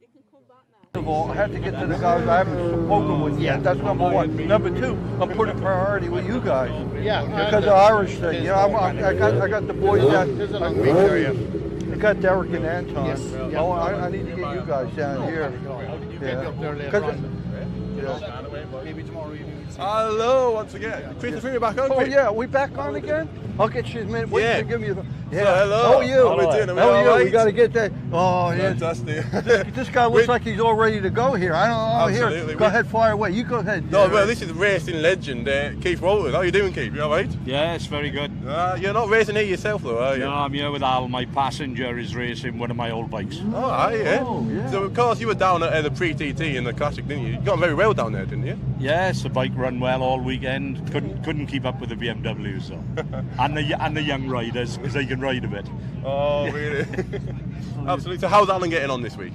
You can come back now. First of all, I have to get to the guys I haven't spoken with yet. That's number one. Number two, I'm putting priority with you guys. Yeah. Because of the Irish thing. You know, I got the boys down. There's a long week for you. I got Derek and Anton. Yes. Oh, I need to get you guys down here. Maybe tomorrow evening. Hello once again. Christopher, you're back on. Oh yeah, are we back on again? I'll get you a minute. Wait to give me the. Yeah. So, hello. How are you? How are we doing? How are you? We got to get that. Oh yeah. Fantastic. This guy looks like he's all ready to go here. I don't know. Absolutely. Here, go ahead, fire away. You go ahead. No, well, this is racing legend, Keith Walters. How are you doing, Keith? You all right? Yeah, it's very good. You're not racing here yourself, though, are you? No, I'm here with Al. My passenger is racing one of my old bikes. Oh, are you? Yeah. So, of course, you were down at the pre-TT in the Classic, didn't you? You got on very well down there, didn't you? Yes, the bike ran well all weekend. Couldn't keep up with the BMW, so. and the young riders, because they can ride a bit. Oh, really? Absolutely. So how's Alan getting on this week?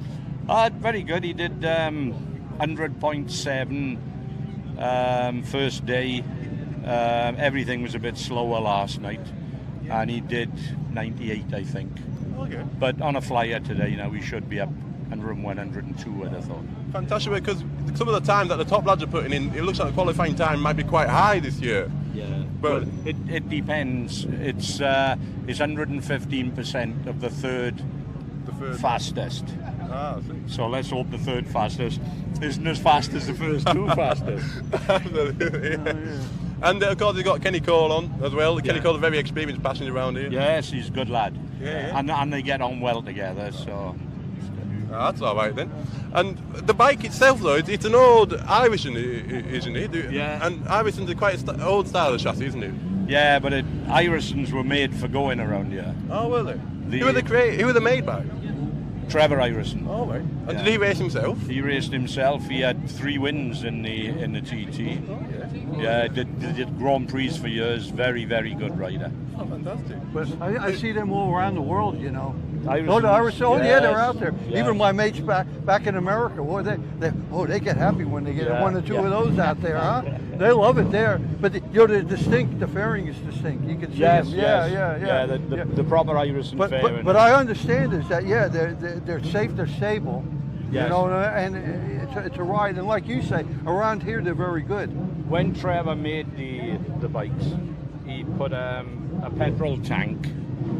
Very good. He did 100.7 first day. Everything was a bit slower last night. And he did 98, I think. Okay. But on a flyer today, we should be up 101, 102, I'd have thought. Fantastic, because some of the time that the top lads are putting in, it looks like the qualifying time might be quite high this year. Yeah, but it depends. It's 115% of the third fastest. Ah, I see. So let's hope the third fastest isn't as fast as the first two fastest. Absolutely. Yeah. And of course, they've got Kenny Cole on as well. Kenny Cole's a very experienced passenger around here. Yes, he's a good lad. Yeah. And they get on well together, so... That's all right then. And the bike itself, though, it's an old Iverson, isn't it? Yeah. And Iverson's quite old style of chassis, isn't it? Yeah, but Iversons were made for going around here. Oh, were they? Who were they made by? Trevor Iverson. Oh, right. And did he race himself? He raced himself. He had 3 wins in the TT. Yeah, did Grand Prix for years. Very, very good rider. Oh, fantastic. But I see them all around the world, you know. Iversons, yeah, they're out there. Yeah. Even my mates back in America, they get happy when they get one or two of those out there, huh? They love it there. But they're distinct. The fairing is distinct. You can see them. Yeah. The proper Iverson fairing. But I understand is that they're safe, they're stable. Yes. You know, and it's a ride. And like you say, around here they're very good. When Trevor made the bikes, he put a petrol tank.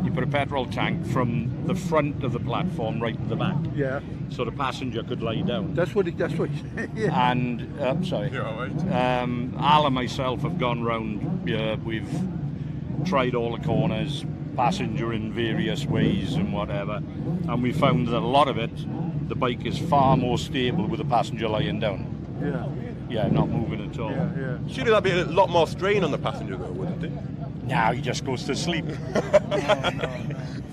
He put a petrol tank from the front of the platform right to the back. Yeah. So the passenger could lie down. That's what he said. Yeah. And sorry. You're all right. Al and myself have gone round. We've tried all the corners, passenger in various ways and whatever, and we found that a lot of it, the bike is far more stable with the passenger lying down. Yeah. Yeah, not moving at all. Yeah. Surely that'd be a lot more strain on the passenger, though, wouldn't it? Now he just goes to sleep.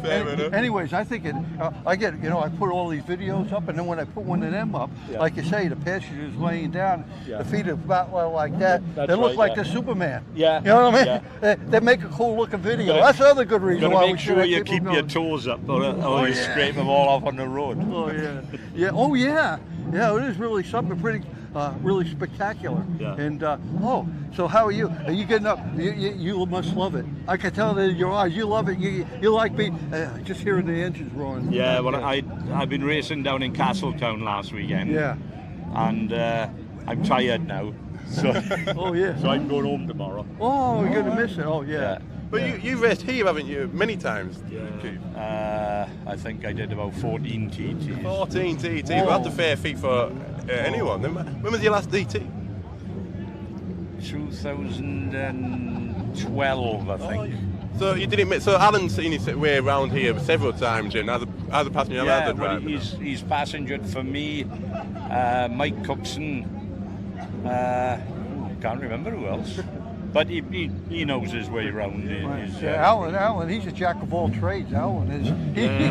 Fair enough. Anyways, I think I put all these videos up, and then when I put one of them up, like you say, the passenger's laying down, the feet are about like that. That's they look right, like the Superman. Yeah. You know what I mean? Yeah. They make a cool looking video. That's another good reason why we make should sure you keep keep your toes up, or you scrape them all off on the road. Oh yeah. Yeah. Oh yeah. Yeah. It is really something pretty. Really spectacular. Yeah. And so how are you? Are you getting up? You must love it. I can tell that in your eyes. You love it. You like me. Just hearing the engines roaring. Yeah. Well, I've been racing down in Castletown last weekend. Yeah. And I'm tired now. So. Oh yeah. So I'm going home tomorrow. Oh, you're gonna miss it. Oh yeah. But you've raced here, haven't you? Many times. Yeah. I think I did about 14 TTs. 14 TTs. Well, that's a fair feat for anyone. When was your last DT? 2012, I think. So you didn't. So Alan's seen his way around here several times, and as a passenger, and as a driver. Well, he's passengered for me, Mike Cookson. Can't remember who else. But he knows his way around. Alan, he's a jack of all trades. Alan is.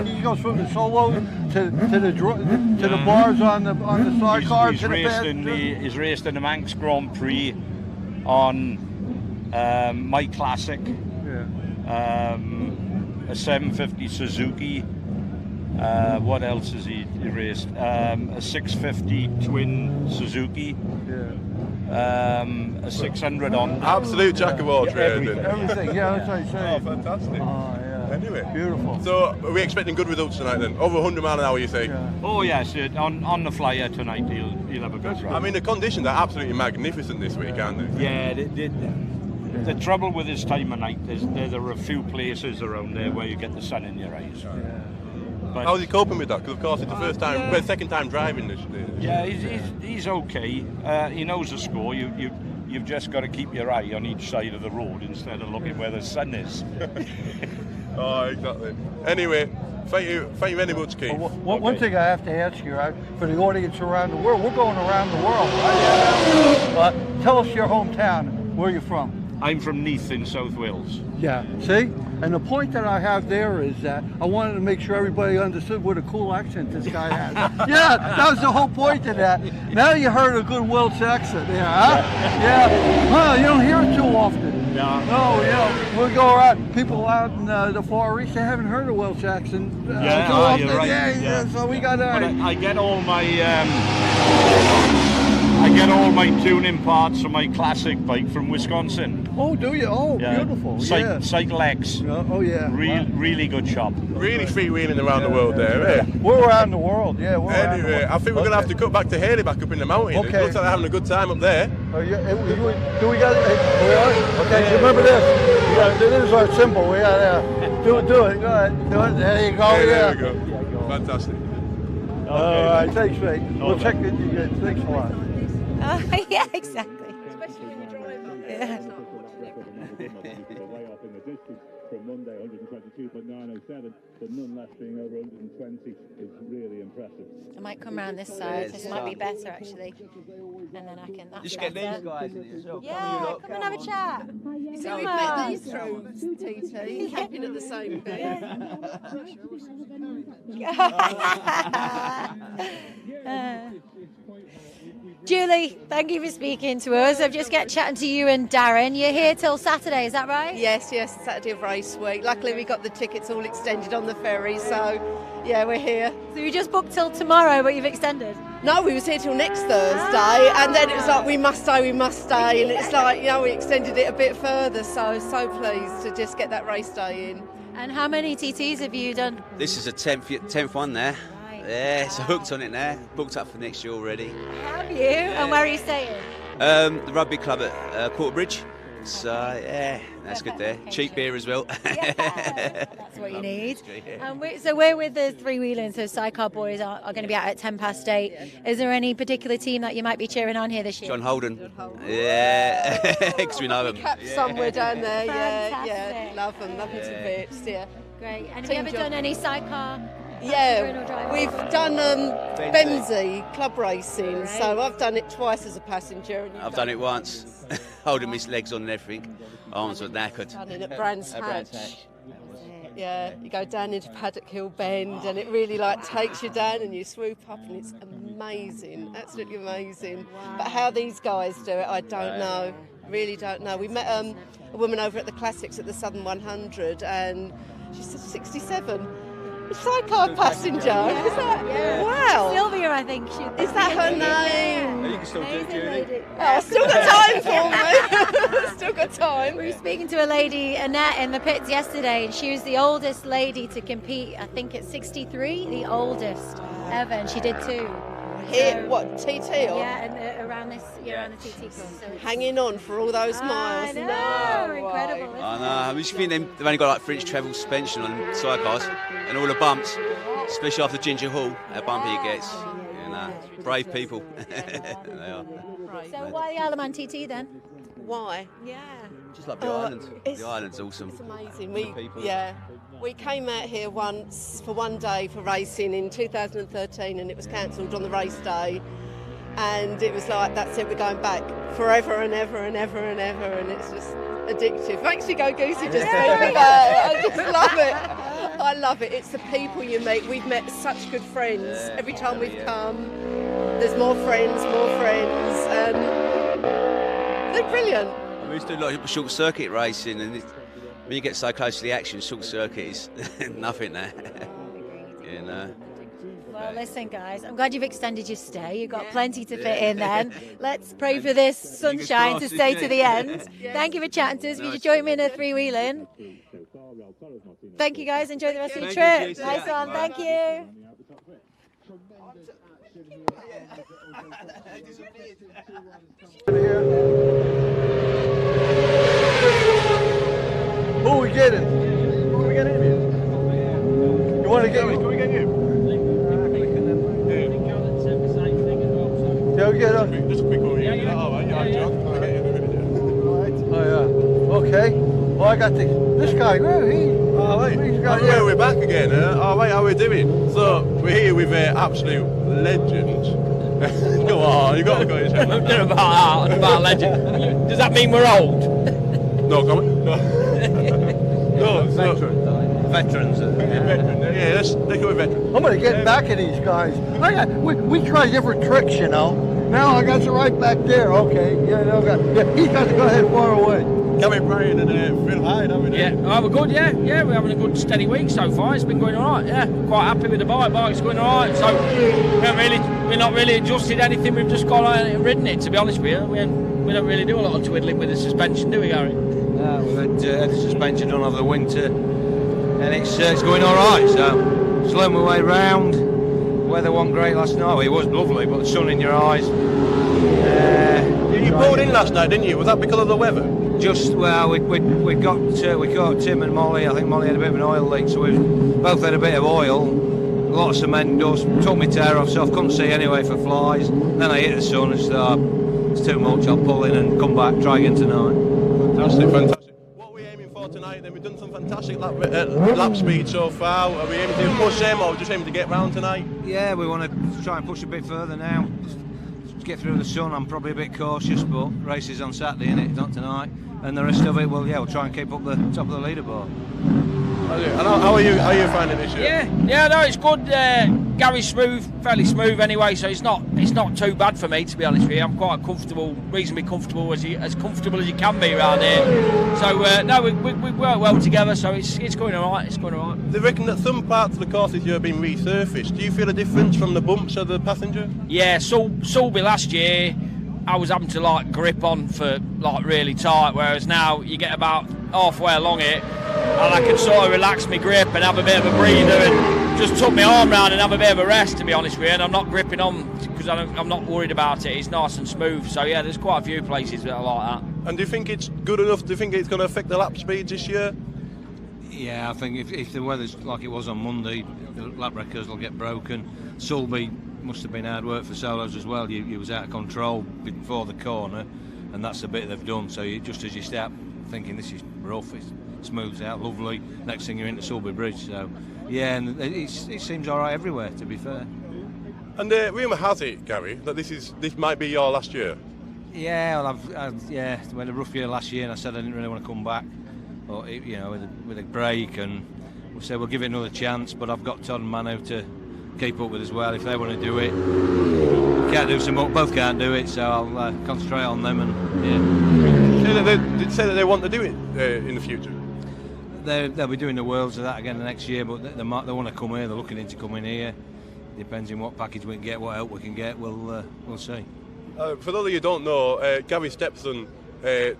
He goes from the solo to the bars on the sidecar. He's raced in the Manx Grand Prix on my classic, a 750 Suzuki. What else has he raced? A 650 twin Suzuki. A 600 on. Absolute jack of all trades. Everything. Yeah, that's what I say. Oh, fantastic. Oh, yeah. Anyway. Beautiful. So are we expecting good results tonight then? Over 100 mile an hour, you say? Yeah. Oh yes, on the flyer tonight he'll have a good ride. I mean, the conditions are absolutely magnificent this week, aren't they? Yeah, the trouble with this time of night is there are a few places around there where you get the sun in your eyes. Yeah. But how's he coping with that? Because of course it's the second time driving this. Yeah, he's okay. He knows the score. You've just got to keep your eye on each side of the road instead of looking where the sun is. Oh, exactly. Anyway, thank you very much, Keith. Well, one thing I have to ask you, for the audience around the world, we're going around the world, right? Tell us your hometown. Where are you from? I'm from Neath in South Wales. Yeah, see? And the point that I have there is that I wanted to make sure everybody understood what a cool accent this guy has. Yeah, that was the whole point of that. Now you heard a good Welsh accent there, huh? Yeah. You don't hear it too often. No. No, we'll go around. People out in the Far East, they haven't heard a Welsh accent too often. You're right. Yeah, so we got I get all my tuning parts from my classic bike from Wisconsin. Oh, do you? Oh, yeah. Beautiful. Cycle X. Oh, yeah. Really good shop. Really freewheeling around the world there, eh? We're around the world, yeah. Anyway, I think we're going to have to cut back to Haley back up in the mountain. Okay. It looks like they're having a good time up there. Do we got it? Okay, remember this. This is our symbol. We got do it. Go ahead. Do it. There you go. There we go. Fantastic. All right, thanks, mate. We'll check it. Thanks a lot. Yeah, exactly. Especially when you drive. Yeah. way off in the distance from Monday, 122.907, but nonetheless being over 120 is really impressive. I might come round this side. This might be better actually, and then I can. That's Just get better. these guys in here as well. Yeah, come and have a chat. You see, Come we've met on. these through TT, camping at the same bit. Julie, thank you for speaking to us. I've just got chatting to you and Darren. You're here till Saturday, is that right? Yes, Saturday of race week. Luckily we got the tickets all extended on the ferry, so yeah, we're here. So you just booked till tomorrow, but you've extended? No, we was here till next Thursday, and then it was like, we must stay, and it's like, we extended it a bit further, so pleased to just get that race day in. And how many TTs have you done? This is a 10th one there. Yeah, so hooked on it now. Booked up for next year already. Have you? And where are you staying? The rugby club at Quarterbridge. So yeah, that's good there. Cheap beer as well. That's what you need. So we're with the three-wheeling, so Sidecar boys are going to be out at 8:10. Is there any particular team that you might be cheering on here this year? John Holden. Yeah, because we know him. Capped somewhere down there, Fantastic. love them to bits, Great. And have you ever done any Sidecar? Yeah, we've done Benzie club racing, so I've done it twice as a passenger. And I've done it once, holding my legs on and everything. Arms were knackered. Done it at Brands Hatch. Yeah, you go down into Paddock Hill Bend, and it really takes you down, and you swoop up, and it's amazing, absolutely amazing. Wow. But how these guys do it, I don't know. Really don't know. We met a woman over at the Classics at the Southern 100, and she's 67. Sidecar passenger. Is that? Yeah. Wow. Sylvia, I think. Is that her name? You can still do it, Julie. Oh, still got time for me. Still got time. We were speaking to a lady, Annette, in the pits yesterday, and she was the oldest lady to compete. I think at 63, the oldest ever, and she did too. Here, what, TT? Or? Yeah, and around this, around the TT course. So hanging on for all those miles. I know, incredible. I know. I mean, they've only got French travel suspension on sidecars, and all the bumps, especially after Ginger Hall, how bumpy it gets. Brave people. They are. So why the Alaman TT then? Why? Yeah. Just like the island. The island's awesome. It's amazing. We came out here once for one day for racing in 2013, and it was cancelled on the race day. And it was like, that's it, we're going back forever and ever and ever and ever, and it's just addictive. Makes you go goosey just thinking about it. I just love it. I love it. It's the people you meet. We've met such good friends. Every time we've come, there's more friends, and they're brilliant. We used to do like short circuit racing, and when you get so close to the action, short circuit is nothing there. Well, listen, guys, I'm glad you've extended your stay. You've got plenty to fit in then. Let's pray for this sunshine to stay to the end. Thank you for chatting to us. Will you join me in a three-wheeling? Thank you, guys. Enjoy the rest of your trip. Nice one. Thank you. Who are we getting? Who are we getting here? You want to get? Can we get you? Yeah, we get just a quick one. Oh yeah. Okay. Well, I got this guy. We're back again. How are we doing? So we're here with absolute legend. Go on, you got to go. about legend. Does that mean we're old? No comment. No, veterans. Yeah, let's go with veterans. I'm gonna get back at these guys. We try different tricks, Now I got you right back there. Okay. He's got to go ahead far away. Gary Bryan and Phil Hyde, haven't we? Yeah, we're good, yeah, we're having a good steady week so far. It's been going all right, yeah. Quite happy with the bike's going all right. So we're not really adjusted anything. We've just got ridden it, to be honest with you. We don't really do a lot of twiddling with the suspension, do we, Gary? No, we've had the suspension done over the winter, and it's going all right. So slowing my way round. Weather wasn't great last night. Well, it was lovely, but the sun in your eyes. You pulled in last night, didn't you? Was that because of the weather? We caught Tim and Molly. I think Molly had a bit of an oil leak, so we both had a bit of oil, a lot of cement dust. Took my tail off, so I couldn't see anyway for flies. Then I hit the sun and it's too much. I'll pull in and come back, try again tonight. Fantastic. then we've done some fantastic lap speed so far. Are we aiming to push them or just aiming to get round tonight? Yeah, we want to try and push a bit further now. Just get through the sun. I'm probably a bit cautious, but races on Saturday, innit? Not tonight. And the rest of it, well, yeah, we'll try and keep up the top of the leaderboard. How are you finding this year? Yeah, no, it's good. Gary's fairly smooth anyway, so it's not too bad for me, to be honest with you. I'm quite comfortable, reasonably comfortable as comfortable as you can be around here. So no, we work well together, so it's going all right. It's going all right. They reckon that some parts of the course this year have been resurfaced. Do you feel a difference from the bumps of the passenger? Yeah, Sulby last year, I was having to like grip on for like really tight, whereas now you get about halfway along it and I can sort of relax my grip and have a bit of a breather and just tuck my arm round and have a bit of a rest, to be honest with you, and I'm not gripping on because I'm not worried about it. It's nice and smooth, so yeah, there's quite a few places that are like that. And do you think it's good enough? Do you think it's going to affect the lap speeds this year? Yeah, I think if the weather's like it was on Monday, the lap records will get broken. Sulby must have been hard work for Solos as well. You was out of control before the corner, and that's the bit they've done. So just as you start thinking this is rough, it smooths out lovely. Next thing you're into Sulby Bridge. So yeah, and it seems all right everywhere, to be fair. And rumour has it, Gary, that this might be your last year. Yeah, well, we had a rough year last year, and I said I didn't really want to come back, but with a break, and we said we'll give it another chance. But I've got Todd and Manu to keep up with as well if they want to do it. Can't do some, both can't do it, so I'll concentrate on them. And yeah. They say that they want to do it in the future. They'll be doing the Worlds of that again the next year, but they want to come here. They're looking into coming here. Depends on what package we can get, what help we can get. We'll see. For those of you who don't know, Gary's stepson,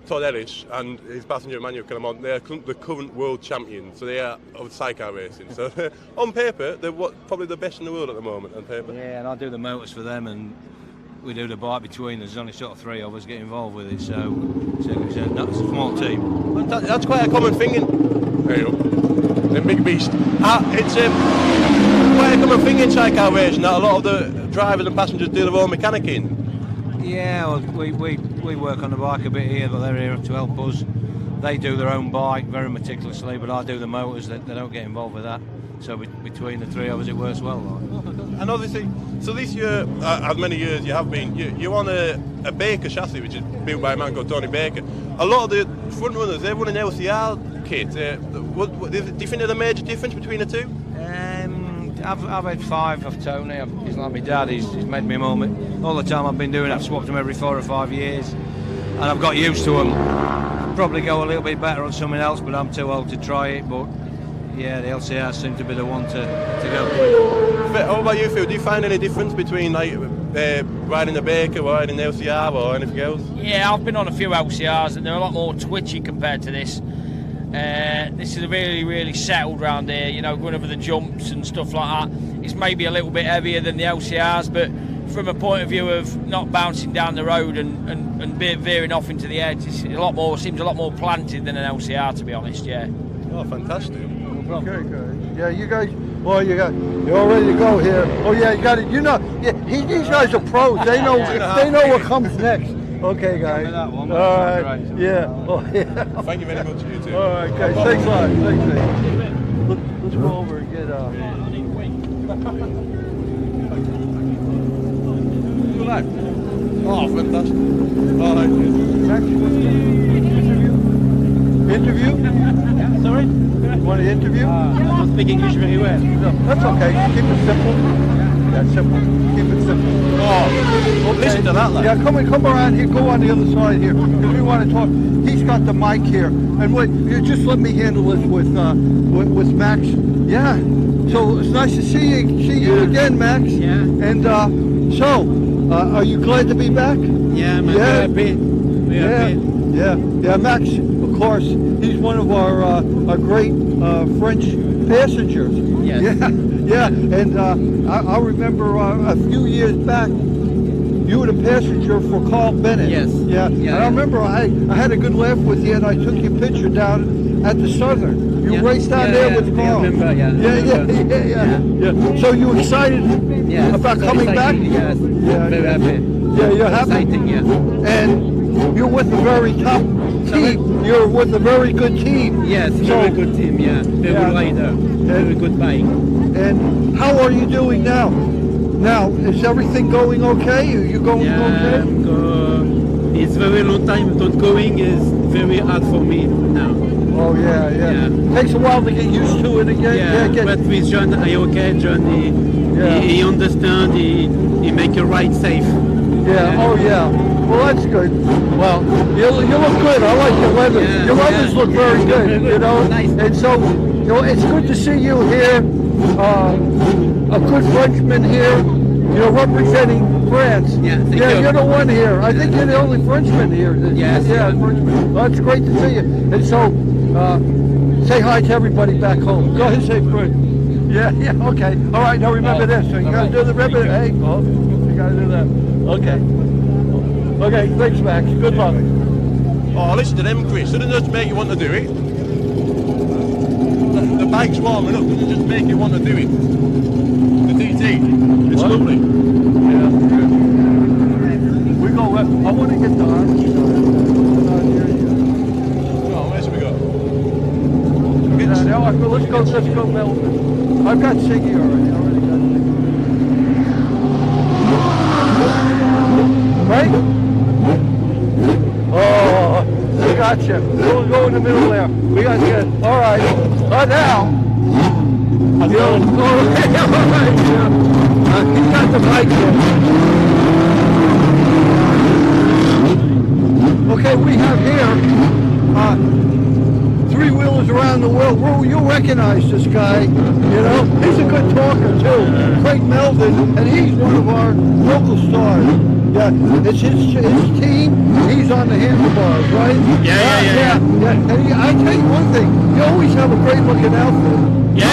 Todd Ellis, and his passenger Emmanuel Calamont, they're the current world champions, so they are of sidecar racing. So on paper, they're probably the best in the world at the moment. On paper. Yeah, and I do the motors for them, and we do the bike between us. There's only sort of 3 of us get involved with it, so it's a small team. That's quite a common thing there you go. The big beast. It's quite a common thing in sidecar racing that a lot of the drivers and passengers do their own mechanicking. Yeah, well, we work on the bike a bit here, but they're here to help us. They do their own bike very meticulously, but I do the motors. They don't get involved with that. So between the 3 of us, it works well. And obviously, so this year, as many years you have been, you're on a Baker chassis, which is built by a man called Tony Baker. A lot of the front runners, they're running LCR kits. Do you think there's a major difference between the two? I've had 5 of Tony. He's like my dad. He's made me a moment. All the time I've been doing it, I've swapped them every 4 or 5 years, and I've got used to them. Probably go a little bit better on something else, but I'm too old to try it. But yeah, the LCR seem to be the one to go with. How about you, Phil? Do you find any difference between riding a Baker, riding an LCR, or anything else? Yeah, I've been on a few LCRs, and they're a lot more twitchy compared to this. This is really, really settled round here, going over the jumps and stuff like that. It's maybe a little bit heavier than the LCRs, but from a point of view of not bouncing down the road and veering off into the edge, it's seems a lot more planted than an LCR, to be honest. Yeah. Oh, fantastic! Okay, good. Yeah, you guys. Well, you're all ready to go here. Oh yeah, you got it. These guys are pros. They know what comes next. Okay, guys. All right. Yeah. Oh, yeah. Thank you very much. You too. All right, guys. Thanks a lot. Let's go over and get. Oh, fantastic. All right. Interview? Sorry? You want to interview? I don't speak English very well. No, that's okay. Keep it simple. Yeah, simple. Keep it simple. Oh, okay. Listen to that, lad. Yeah, come around here. Go on the other side here. If we want to talk, he's got the mic here. And wait, you just let me handle this with Max. Yeah. So it's nice to see you again, Max. Yeah. And are you glad to be back? Yeah, I'm happy. Yeah, Max, of course, he's one of our great French passengers. Yes. Yeah, and I remember a few years back, you were the passenger for Carl Bennett. Yes. Yeah, and I remember I had a good laugh with you, and I took your picture down at the Southern. You raced down there with Carl. I remember, Yeah. So you excited about coming back? Yes, very happy. Yeah, you're happy? Exciting, yeah. And you're with the very top team. You're with a very good team. Yes, very good team. Yeah, very rider, very good bike. And how are you doing now? Now, is everything going okay? Are you going okay? It's very long time not going. Is very hard for me now. Oh yeah. Takes a while to get used to it again. Yeah, but with John, John, he understand. He make a ride safe. Yeah. Oh yeah. Well, that's good. Well, you look good. I like your leather. Your leathers look very good. You know. Nice. And so, it's good to see you here. A good Frenchman here. Representing France. Yeah, thank you. You're the one here. I think you're the only Frenchman here. Yes. Yeah, Frenchman. Well, it's great to see you. And so, say hi to everybody back home. Go ahead and say good. Yeah, okay. All right, now remember this. So you got to do the ribbon. Hey, you got to do that. Okay. Okay, thanks, Max. Good luck. Oh, listen to them, Chris. Doesn't just make you want to do it. The bike's warming up. Doesn't just make you want to do it. The TT. It's lovely. Yeah. We go. I want to get the arms. Oh, where should we go? Let's go, Melvin. I've got Siggy already. Right? Oh, we got you. We'll go in the middle there. We got you. All right. Now. All right. He's got the bike here. Okay, we have here three-wheelers around the world. You'll recognize this guy, He's a good talker, too. Craig Melvin, and he's one of our local stars. Yeah, it's his team. He's on the handlebars, right? Yeah. And I tell you one thing, you always have a great-looking outfit. Yeah.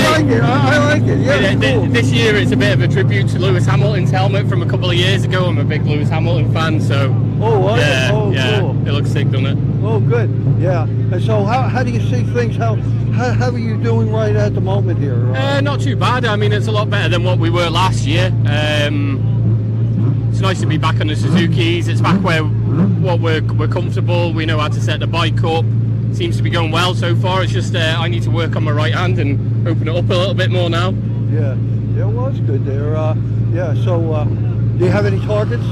I like it. Yeah, it's cool. This year it's a bit of a tribute to Lewis Hamilton's helmet from a couple of years ago. I'm a big Lewis Hamilton fan, so cool. It looks sick, doesn't it? Oh, good. Yeah. And so, how do you see things? How are you doing right at the moment here? Not too bad. I mean, it's a lot better than what we were last year. It's nice to be back on the Suzukis. It's back where we're comfortable. We know how to set the bike up. Seems to be going well so far. It's just I need to work on my right hand and open it up a little bit more now. Yeah. Well, it's good there. So, do you have any targets?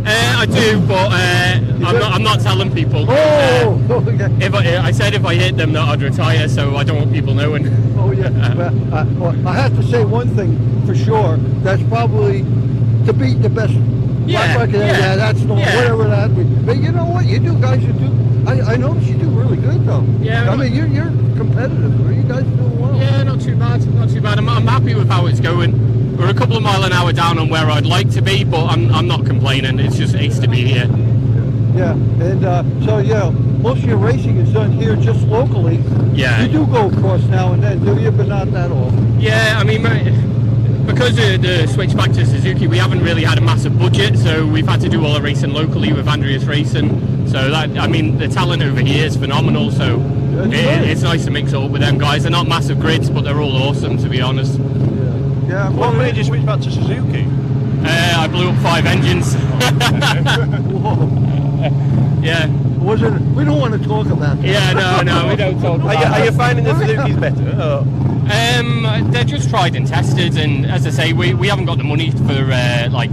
I do, but I'm not telling people. Okay. I said if I hit them that I'd retire, so I don't want people knowing. Oh yeah. Well, I have to say one thing for sure. That's probably to beat the best. That's the whatever that means. But you know what? You guys do. I notice you do really good though. Yeah. I mean, you're competitive. You guys are doing well. Yeah, not too bad. I'm happy with how it's going. We're a couple of mile an hour down on where I'd like to be, but I'm not complaining. It's just ace to be here. Yeah, and most of your racing is done here just locally. Yeah. You do go across now and then, do you? But not that often. Yeah, I mean, because of the switch back to Suzuki, we haven't really had a massive budget, so we've had to do all the racing locally with Andreas Racing. So the talent over here is phenomenal. So it's nice to mix it up with them guys. They're not massive grids, but they're all awesome, to be honest. Yeah. What made you switch back to Suzuki? I blew up 5 engines. Yeah. We don't want to talk about that. Yeah, no, we don't talk about that. Are you finding the Suzuki's better? They're just tried and tested, and as I say, we haven't got the money for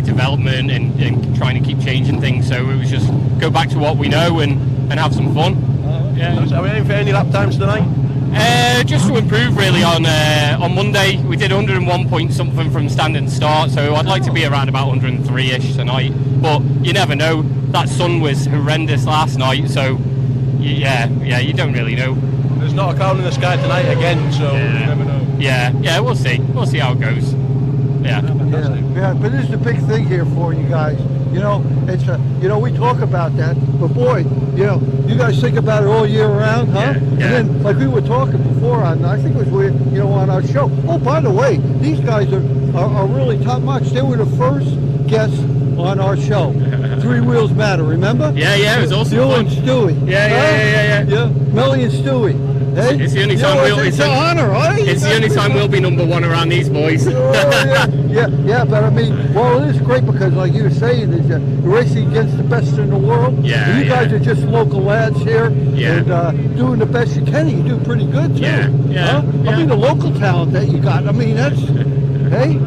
development and trying to keep changing things, so it was just go back to what we know and have some fun. Are we aiming for any lap times tonight? Just to improve really on Monday. We did 101 point something from standing start, so I'd like to be around about 103ish tonight, but you never know. That sun was horrendous last night, so you don't really know. There's not a cloud in the sky tonight again, so you never know. Yeah, we'll see how it goes. Yeah, but this is the big thing here for you guys. It's we talk about that, but boy, you guys think about it all year round, huh? Yeah. And then, like we were talking before I think it was on our show. Oh, by the way, these guys are really top notch. They were the first guests on our show. Three Wheels Matter, remember? Yeah, it was awesome. Bill and Stewie. Yeah. Melly and Stewie. Hey? It's the only time it's an honor, right? It's the only time we'll be number one around these boys. yeah, but I mean, well, it is great because, like you were saying, is you're racing against the best in the world. Yeah, and you guys are just local lads here, Yeah. and doing the best you can. And you do pretty good too. Yeah. Huh? I mean, the local talent that you got. I mean, that's hey.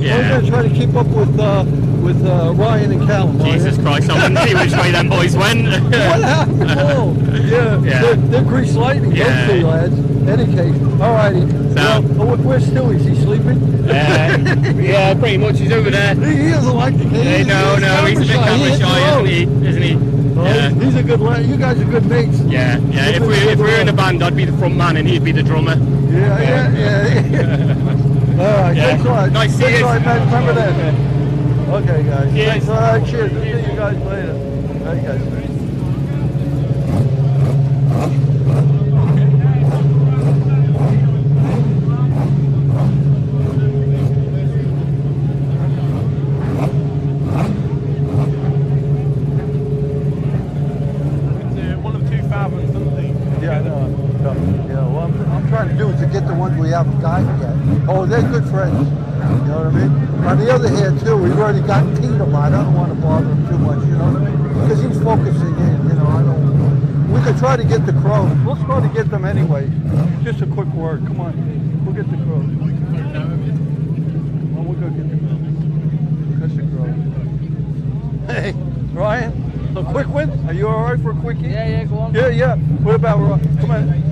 Yeah. We're gonna try to keep up with Ryan and Callum. Jesus Christ, I wouldn't see which way them boys went. What happened? Oh, yeah. They're grease lightning, those two lads. Any case, alrighty. So, well, where's Stewie? Is he sleeping? Yeah, pretty much. He's over there. He doesn't like the game. No, he's a bit camera shy, isn't he? Yeah. He's a good lad. You guys are good mates. Yeah. If we were in a band, I'd be the front man and he'd be the drummer. Yeah. All right, thanks a lot. Nice to see you. Man. Remember that. Okay, guys. Cheers. Thanks. All right, cheers. We'll see you guys later. All right, guys. The ones we haven't got yet. Oh, they're good friends. You know what I mean? On the other hand, too, we've already got Pete a lot. I don't want to bother him too much, you know what I mean? Because he's focusing in, you know. I don't. We could try to get the crows. We'll try to get them anyway. Just a quick word. Come on. We'll get the crows. Well, we'll go get the crows. Catch the crows. Hey, Ryan, a quick one? Are you all right for a quickie? Yeah, go on. Yeah. What about Ryan? Come on.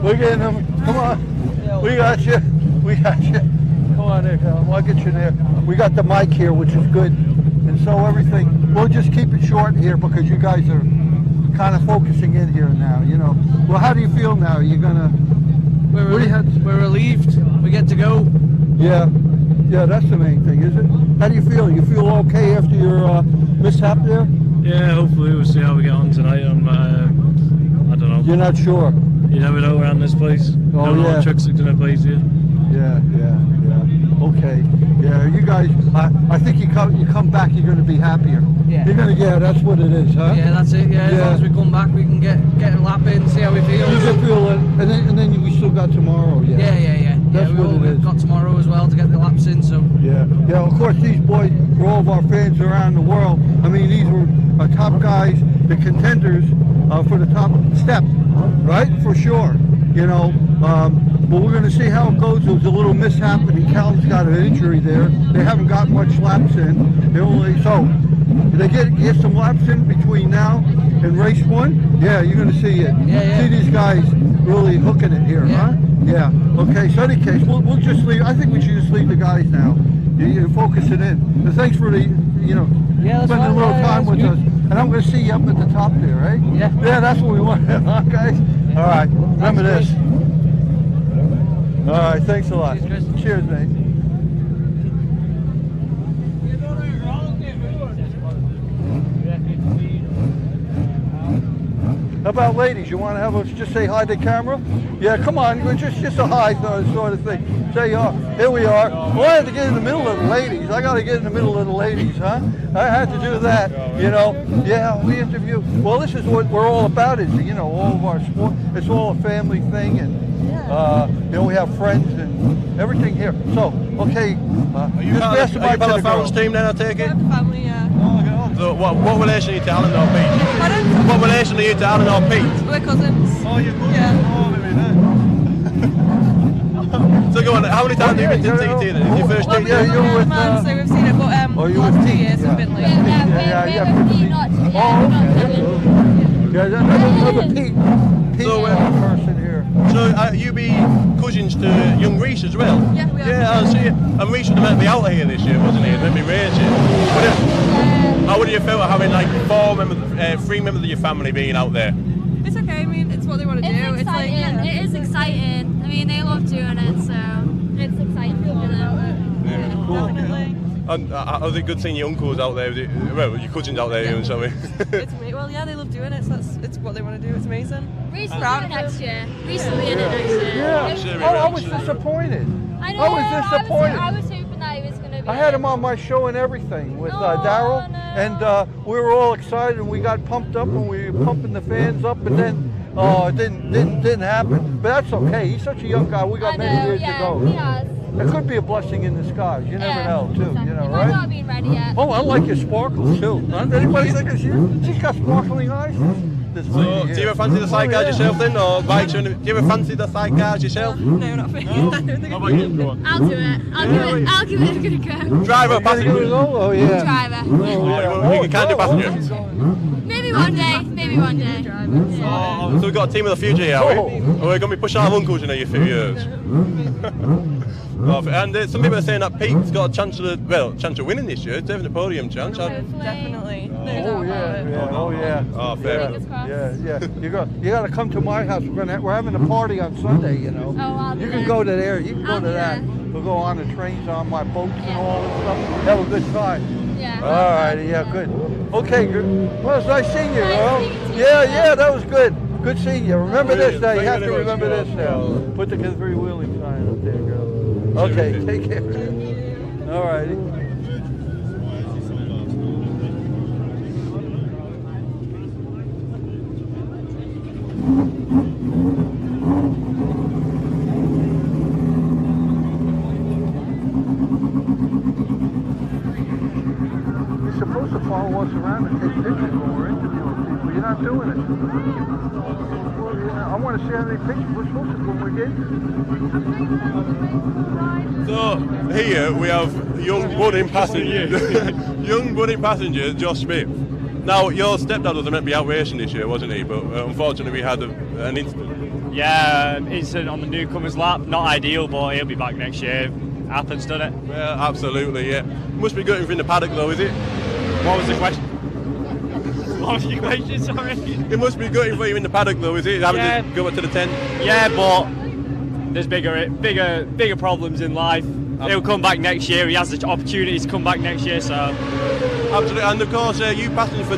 We're getting them. Come on. We got you. Come on there, Callum. I'll get you there. We got the mic here, which is good. And so everything, we'll just keep it short here because you guys are kind of focusing in here now, you know. Well, how do you feel now? You're going to... We're relieved. We get to go. Yeah, that's the main thing, is it? How do you feel? You feel okay after your mishap there? Yeah, hopefully we'll see how we get on tonight. I don't know. You're not sure? You never know around this place. Oh, no tricks are gonna play to you. Yeah. Okay. Yeah, you guys. I think you come back. You're going to be happier. Yeah. You're going to. Yeah, that's what it is, huh? Yeah, that's it. Yeah, as long as we come back, we can get a lap in, see how we feel. You can feel it, and then we still got tomorrow. Yeah. That's what it is. We've got tomorrow as well to get the laps in. So. Yeah. Of course, these boys, for all of our fans around the world. I mean, these were our top guys, the contenders for the top step, right? For sure. You know. But we're going to see how it goes. There was a little mishap, and Cal's got an injury there. They haven't got much laps in. They get some laps in between now and race one. Yeah, you're going to see it. See these guys really hooking it here, huh? Yeah. Okay. So in any case, we'll just leave. I think we should just leave the guys now. You focus it in. And thanks for spending a little time with us. And I'm going to see you up at the top there, right? Yeah, that's what we want, huh, guys? All right. Remember this. All right, thanks a lot. Cheers, mate. How about ladies? You want to have us just say hi to the camera? Yeah, come on, just a hi sort of thing. Say, here we are. Well, I had to get in the middle of the ladies. I got to get in the middle of the ladies, huh? I had to do that, you know. Yeah, we interview. Well, this is what we're all about, is, you know, all of our sport. It's all a family thing, and we have friends and everything here. So, okay. Are you part of the Fowler's team then, I take it? Family, yeah. So what relation are you to Alan or Pete? Pardon? What relation are you to Alan or Pete? We're cousins. Oh, you're cousins? Yeah. Oh, very nice. So go on, how many times have you been to TT then? Is your first TT? Yeah, you're with man, so we've seen it, but last 2 years we've been late. Yeah, another Pete person here. So you be cousins to young Reese as well? Yeah, we are. Yeah, I see it. And Reese was meant to be out here this year, wasn't he? And let me race it. How would you feel having like three members of your family being out there? It's okay. I mean, it's what they want to do. It's like, it is exciting. I mean, they love doing it, so it's exciting for them. Yeah, cool. Definitely. And was it good seeing your uncles out there? Well, your cousins out there doing something. Well, yeah, they love doing it. So it's what they want to do. It's amazing. Reese will be in it next year. Reese will be in it next year. Yeah. I was disappointed. I know. I was disappointed. I was hoping that he was going to be. I had him on my show and everything with Daryl, and we were all excited, and we got pumped up, and we were pumping the fans up, and then Oh, it didn't happen. But that's okay. He's such a young guy. We got many years to go. He has. It could be a blessing in disguise. You never know, too. Exactly. You know, He might right? not have been ready yet. Oh, I like your sparkles too. Anybody think it's you? She's got sparkling eyes. This So, do you ever fancy the sidecars yourself then, or bikes? Do you ever fancy the sidecars yourself? No, not really. I don't think How about you? Go on. I'll do it. I'll give it a good go. Driver, passenger. Oh yeah. Driver. You can't do passenger. Maybe one day. Maybe one day. Oh, so we've got a team of the future here, are we? Or we're going to be pushing our uncles in a few years. And some people are saying that Pete's got a chance of winning this year. Definitely a podium chance. Definitely. Oh yeah. Oh, fair. Yeah. You got to come to my house. We're having a party on Sunday. You know. Oh, I'll You be can there. go to there. You can I'll go to be that. there. We'll go on the trains on my boats and all that stuff. Have a good time. Yeah. All right. Yeah. Good. Okay. Good. Well, it's nice seeing you, girl. Nice seeing you. Yeah. That was good. Good seeing you. Remember this now. You have to very remember much. this now. Put the three-wheeling sign up there, girl. Okay. Take care. All righty. You're supposed to follow us around and take pictures when we're interviewing people. You're not doing it. Well, yeah, I want to see how many pictures we're supposed to when we get here. So here we have young budding passenger Josh Smith. Now your stepdad was meant to be out racing this year, wasn't he? But unfortunately we had an incident. Yeah, incident on the newcomers lap. Not ideal, but he'll be back next year. Happens, doesn't it? Yeah, absolutely. Yeah, must be gutting for in the paddock though, is it? What was the question? What was your question? Sorry. It must be gutting for you in the paddock though, is it? Having to go up to the tent. Yeah, but there's bigger problems in life. He'll come back next year. He has the opportunity to come back next year, so. Absolutely, and of course you passing for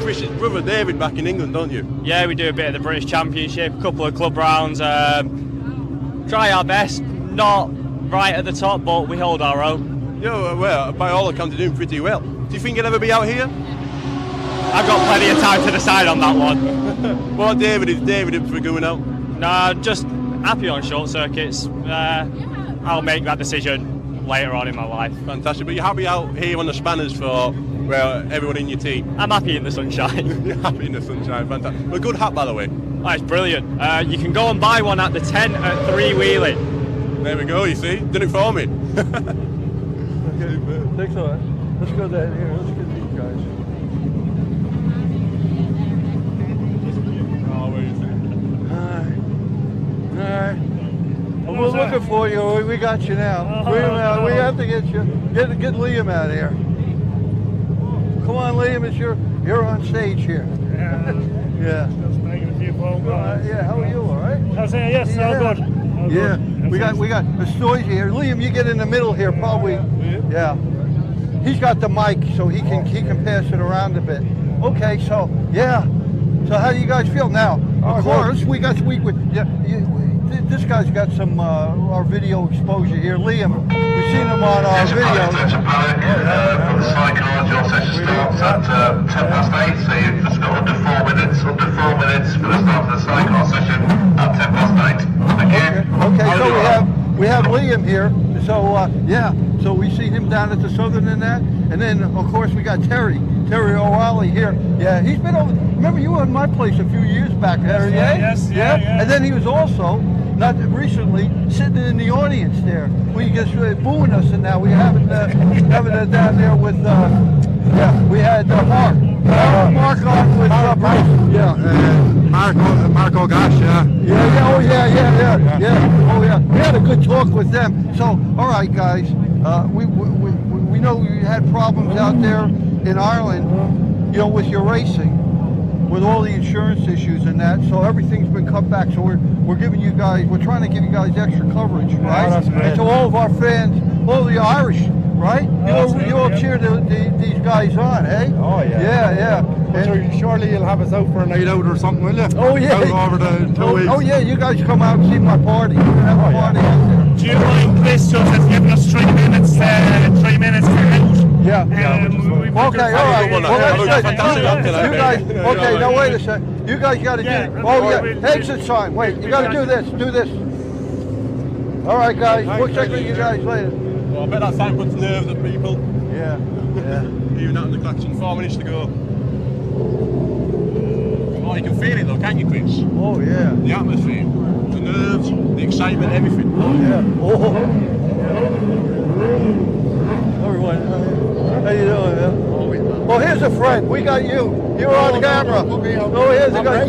Chris's brother David back in England, don't you? Yeah, we do a bit of the British Championship, a couple of club rounds. Try our best, not right at the top, but we hold our own. Yeah, well, by all accounts, you're doing pretty well. Do you think you'll ever be out here? I've got plenty of time to decide on that one. What is David up for going out? Nah, just happy on short circuits. I'll make that decision later on in my life. Fantastic, but you're happy out here on the spanners for everyone in your team? I'm happy in the sunshine. You're happy in the sunshine, fantastic. A good hat, by the way. Oh, it's brilliant. You can go and buy one at the tent at Three Wheeling. There we go, you see, did it for me. Okay, thanks a lot. Let's go down here. Let's get these guys. All right. We're looking for you. We got you now. We have to get you. Get Liam out of here. Come on, Liam. You're on stage here. Yeah. Just making a few phone calls. Yeah. How are you? All right? Yes, all good. All Yeah. good. We got the stories here. Liam, you get in the middle here, probably. Yeah. He's got the mic, so he can pass it around a bit. Okay. So yeah. So how do you guys feel now? Of course, this guy's got some our video exposure here. Liam, we've seen him on our videos. For the Sidecar, your session starts at 8:10, so you've just got under 4 minutes for the start of the Sidecar session at 8:10. Thank you. Okay, so we have Liam here. So so we see him down at the Southern and that, and then of course we got Terry O'Reilly here. Yeah, he's been over. Remember you were in my place a few years back, Terry? Yes, yeah. And then he was also not recently sitting in the audience there. We just booing us, and now we having it down there with we had Mark on with Bruce. Marco Gash, Oh yeah. We had a good talk with them. So, all right, guys, we know you had problems out there in Ireland, with your racing, with all the insurance issues and that. So everything's been cut back. So we're giving you guys, we're trying to give you guys extra coverage, right? That's great. And to all of our fans, all the Irish, right? You all cheer these guys on, eh? Oh yeah. Yeah. Surely you'll have us out for a night out or something, will you? Oh yeah. Over the 2 weeks. Oh yeah, you guys come out and see my party. We're gonna have a party out there. Do you mind Chris just has given us 3 minutes to out? Yeah. We've Okay, all right. Well, Well, fantastic lap tonight, you guys, mate. okay, now wait a second. You guys got to Yeah, do. Oh well, yeah, exit sign. Wait, you got to do this. Do this. All right, guys. We'll check with you guys later. Well, I bet that sign puts nerves at people. Yeah. Yeah. Even out in the collection, 4 minutes to go. Oh, you can feel it though, can't you, Chris? Oh yeah. The atmosphere, the nerves, the excitement, everything. Yeah. Oh. Everyone, how you doing, man? Oh, here's a friend. We got you. You're on camera. Oh, here's a guy.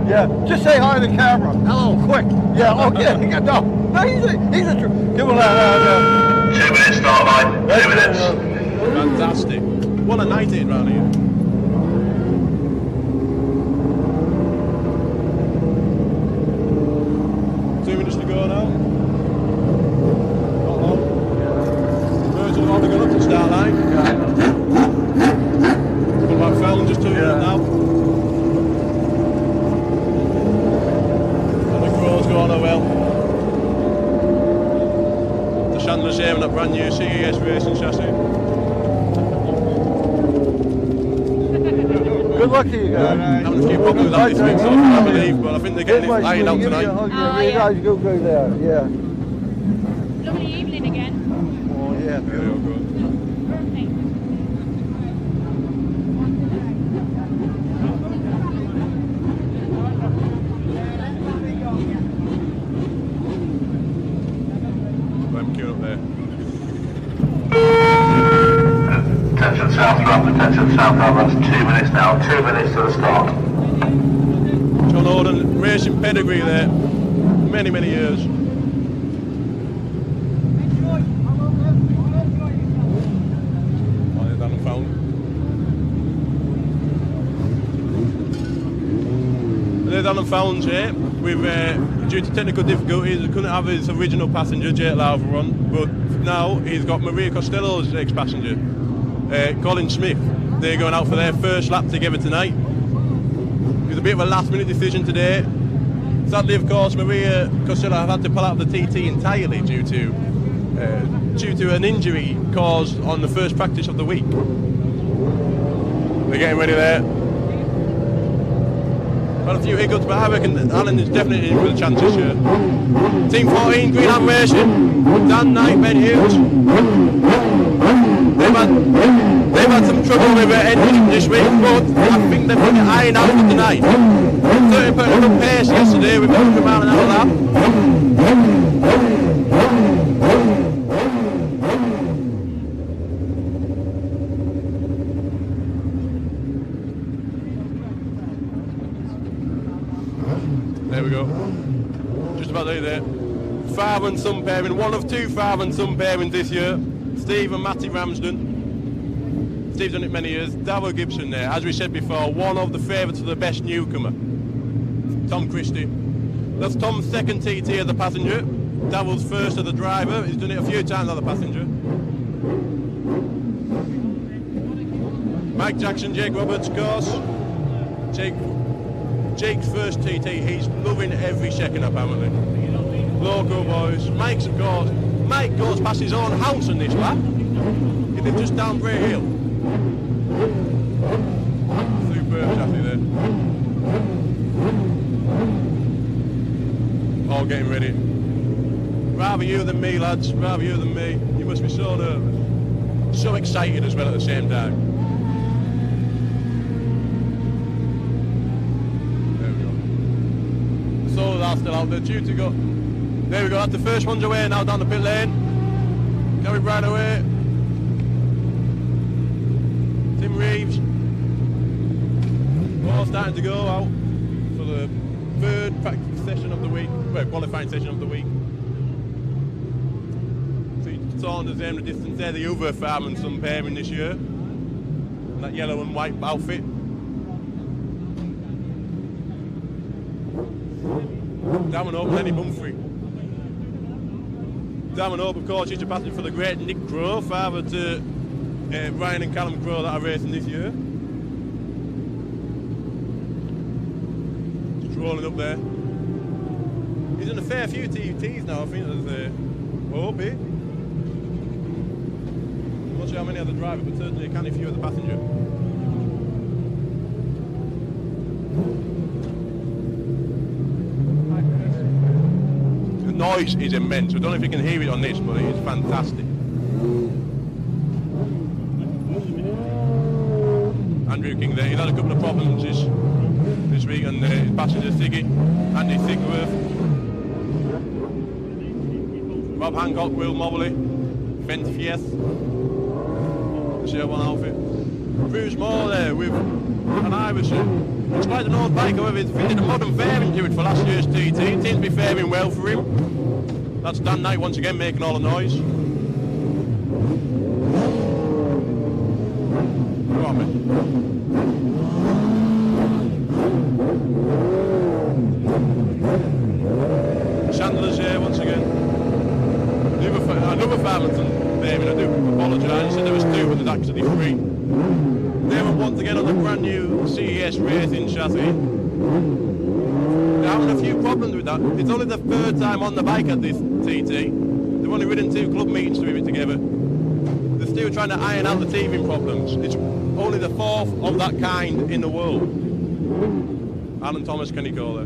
Yeah. Just say hi to the camera. Hello. Quick. Yeah. Okay. No, he's a true. Give him that. 2 minutes start line. 2 minutes. Fantastic. What a night it is round here. To go now. Not long. Birds have already gone up to the start line. What about Fallon just 2 minutes now? And the Crows going oh well. The Chandler's here in that brand new CES racing chassis. Good luck to you guys. Having a few problems with that this week, so I believe, but I think they're getting it ironed out tonight. You guys go there. Yeah. Lovely evening again. Oh yeah. Beautiful. Attention south ramp, attention south ramp, that's 2 minutes now, 2 minutes to the start. John Orden, racing pedigree there, many, many years. There's Alan Fownes here, with, due to technical difficulties, he couldn't have his original passenger, Jake Lowther, on, but now he's got Maria Costello's ex-passenger, Colin Smith. They're going out for their first lap together tonight. It was a bit of a last-minute decision today. Sadly, of course, Maria Costello have had to pull out of the TT entirely due to an injury caused on the first practice of the week. They're getting ready there. Got a few hiccups, but I reckon Alan is definitely in for the chance this year. Team 14, Greenham Racing, Dan Knight, Ben Hughes. They've had some trouble with their engine this week, but I think they've got it ironed out for tonight. Certainly put a good pace yesterday with 100 mile an hour lap. There we go. Just about there. Father and son pairing, one of two father and son pairings this year. Steve and Matty Ramsden. Steve's done it many years. Darryl Gibson there, as we said before, one of the favourites of the best newcomer. Tom Christie. That's Tom's second TT as a passenger. Darryl's first as a driver. He's done it a few times as a passenger. Mike Jackson, Jake Roberts, of course. Jake's first TT, he's loving every second apparently. Local boys. Mike's, of course. Mike goes past his own house on this lap. He lives just down Bray Hill. Superb chassis there. All getting ready. Rather you than me, lads. Rather you than me. You must be so nervous. So excited as well at the same time. So that's still out there, due to go. There we go, that's the first one's away now down the pit lane. Gary Brown away. Tim Reeves. All starting to go out for the third practice session of the week, well, qualifying session of the week. So Saunders there in the distance there, the other farm and son pairing this year. And that yellow and white outfit. Damon Hope and Lenny Humphrey. Damon Hope, of course, used to pass it for the great Nick Crowe, father to Ryan and Callum Crowe that are racing this year. Just rolling up there. He's in a fair few TTs now, I think there's Hope here. how many as a driver, but certainly you can if you're the passenger. The noise is immense. I don't know if you can hear it on this, but it is fantastic. Andrew King there, he's had a couple of problems this week, and his passenger Siggy, Andy Thickworth, Rob Hancock, Will Mobley, Ben Fieth, the Sherwan outfit, Bruce Moore there with an Iverson. It's quite an old bike, however, it's fitted a modern fairing to it for last year's TT. It seems to be faring well for him. That's Dan Knight once again making all the noise. Go on, mate. Chandler's here once again. Another Farmington baby, I do apologise, said there was two, but there's actually three. They were once again on the brand new CES racing chassis. They're having a few problems with that. It's only the third time on the bike at this TT. They've only ridden 2 club meetings to have it together. They're still trying to iron out the teething problems. It's only the 4th of that kind in the world. Alan Thomas, Kenny Kohler.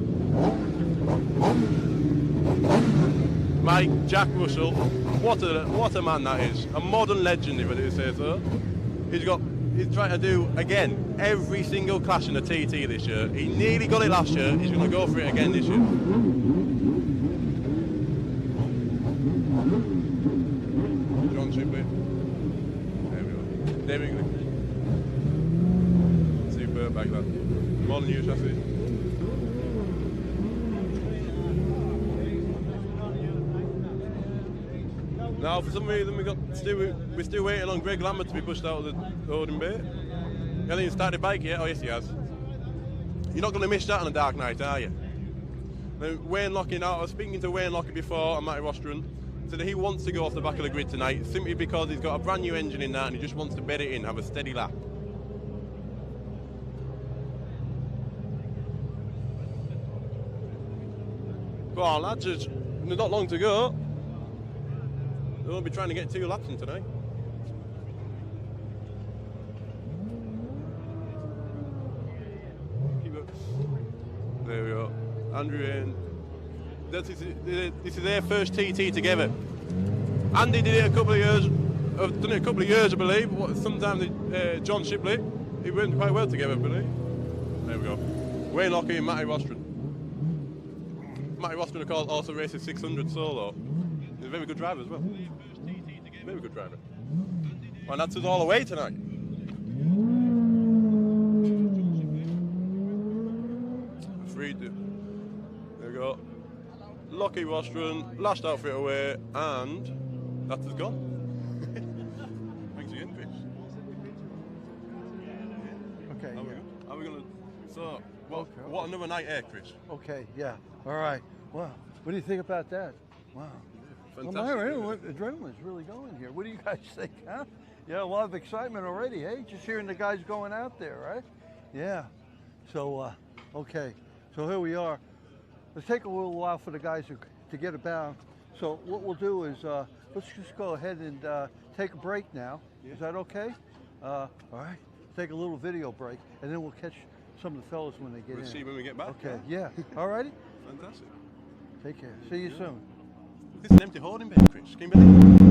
Mike, Jack Russell, what a man that is. A modern legend, if I do say so. He's trying to do, again, every single clash in the TT this year. He nearly got it last year, he's going to go for it again this year. John Shipley. There we go. David Glick. Superb back that. Modern new chassis. Now, for some reason, we're still waiting on Greg Lambert to be pushed out of the Odin Bay. He hasn't even started the bike yet. Oh, yes, he has. You're not going to miss that on a dark night, are you? Now, Wayne Lockett, I was speaking to Wayne Lockett before and Matty Rostron, said that he wants to go off the back of the grid tonight simply because he's got a brand new engine in that and he just wants to bed it in, have a steady lap. Go on, lads, there's not long to go. They won't be trying to get 2 laps in tonight. There we go. Andrew and this is their first TT together. Andy did it a couple of years. I've done it a couple of years, I believe. Sometimes John Shipley. He went quite well together, I believe. There we go. Wayne Lockey and Matty Rostron. Matty Rostron, of course, also races 600 solo. He's a very good driver as well. Very good driver. And that's us all away tonight. There we go. Lucky Rostron, last outfit away, and that is gone. Thanks again, Chris. Okay. How are we going to... So, what another night here, Chris? Okay, yeah. All right. Wow. What do you think about that? Wow. Fantastic. Well, adrenaline's really going here. What do you guys think, huh? Yeah, a lot of excitement already, eh? Just hearing the guys going out there, right? Yeah. So, okay. So here we are. Let's take a little while for the guys to get about. So what we'll do is, let's just go ahead and take a break now. Yeah. Is that okay? All right. Take a little video break, and then we'll catch some of the fellas when they get in. We'll see when we get back. Okay, yeah. All righty? Fantastic. Take care. See you soon. This is an empty holding bay, Chris. Can you believe it?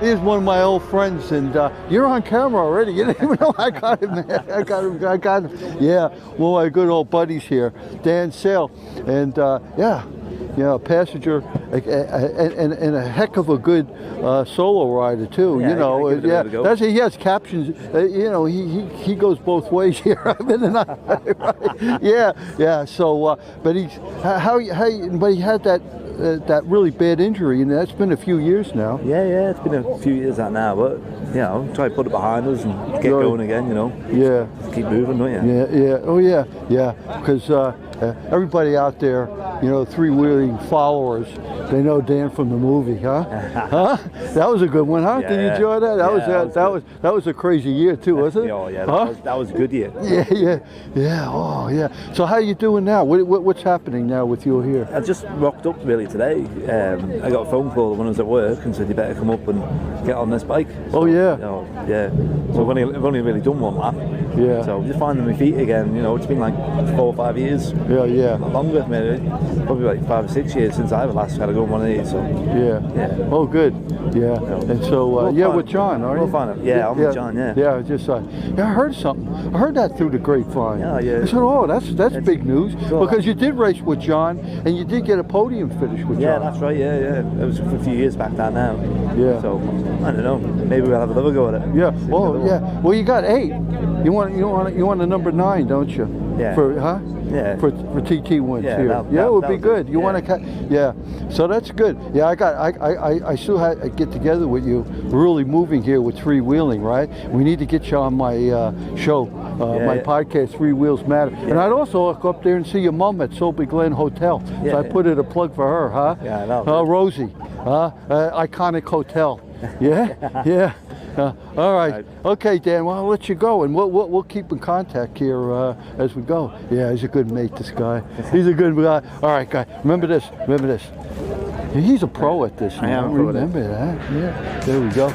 He's one of my old friends, and you're on camera already. You didn't even know I got him, man. I got him. Yeah, one of my good old buddies here, Dan Sale, and yeah, passenger, and a heck of a good solo rider too. Yeah, you know, yeah, he has captions. You know, he goes both ways here. Right? Yeah. So, but he's but he had that really bad injury, and that's been a few years now. Yeah, it's been a few years that now, but you know, try to put it behind us and get going again. You know. Yeah. Just keep moving, don't you? Yeah. Oh yeah. Because everybody out there, you know, three-wheeling followers, they know Dan from the movie, huh? Huh? That was a good one, huh? Yeah, Did you enjoy that? That was a crazy year too, wasn't it? Oh yeah, huh? that was a good year. Yeah. Oh yeah. So how are you doing now? What's happening now with you here? I just rocked up really today. I got a phone call when I was at work and said you better come up and get on this bike. So, oh yeah. You know, yeah. So I've only really done one lap. Yeah. So just finding my feet again. You know, it's been like 4 or 5 years. Yeah. Longer, maybe. Probably like 5 or 6 years since I've last had to go on one of these. So. Yeah. Oh, good. Yeah. And so, with John, are you? We'll find it. Yeah, I'm with John. Yeah. Yeah, just I heard something. I heard that through the grapevine. Yeah. I said, oh, that's big news because you did race with John and you did get a podium finish with John. Yeah, that's right. Yeah. It was a few years back that now. Yeah. So I don't know. Maybe we'll have another go at it. Yeah. Well, you got 8. You want a number 9, don't you? Yeah. Yeah. For TT wins here. It would be good. You want to so that's good. Yeah, I still had to get together with you. We're really moving here with Three Wheeling, right? We need to get you on my show, my podcast, Three Wheels Matter. Yeah. And I'd also go up there and see your mom at Soapy Glen Hotel. So I put it a plug for her, huh? Yeah, I know. Rosie, iconic hotel. Yeah. All right. Okay, Dan. Well, I'll let you go, and we'll keep in contact here as we go. Yeah, he's a good mate. This guy. He's a good guy. All right, guy. Remember this. He's a pro at this. I am a pro at it. Remember that? Yeah. There we go.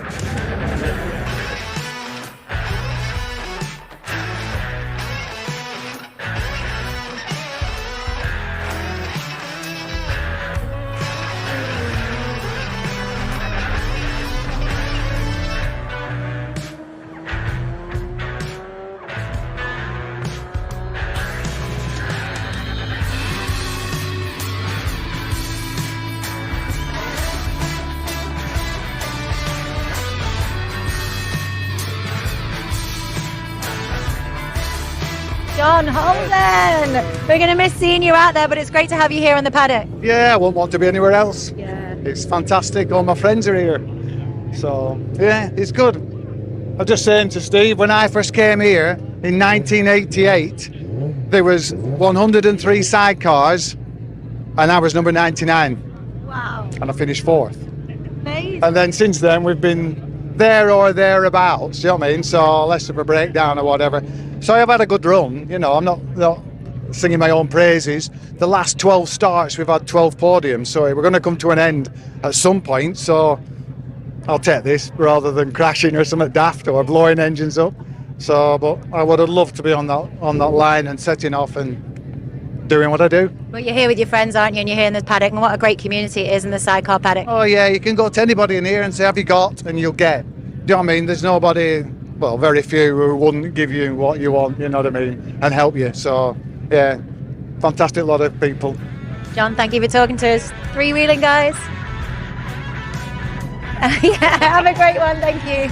John Holden, we're going to miss seeing you out there, but it's great to have you here on the paddock. Yeah, I wouldn't want to be anywhere else. Yeah. It's fantastic. All my friends are here. So, yeah, it's good. I was just saying to Steve, when I first came here in 1988, there was 103 sidecars, and I was number 99. Wow. And I finished 4th. Amazing. And then since then, we've been there or thereabouts, you know what I mean? So, less of a breakdown or whatever. So I've had a good run, you know, I'm not singing my own praises. The last 12 starts, we've had 12 podiums, so we're going to come to an end at some point, so I'll take this rather than crashing or something daft or blowing engines up. So, but I would have loved to be on that line and setting off and doing what I do. Well, you're here with your friends, aren't you? And you're here in the paddock, and what a great community it is in the sidecar paddock. Oh yeah, you can go to anybody in here and say, have you got? And you'll get. Do you know what I mean? There's nobody... Well, very few who wouldn't give you what you want, you know what I mean, and help you. So, yeah, fantastic lot of people. John, thank you for talking to us. Three Wheeling, guys. Have a great one. Thank you.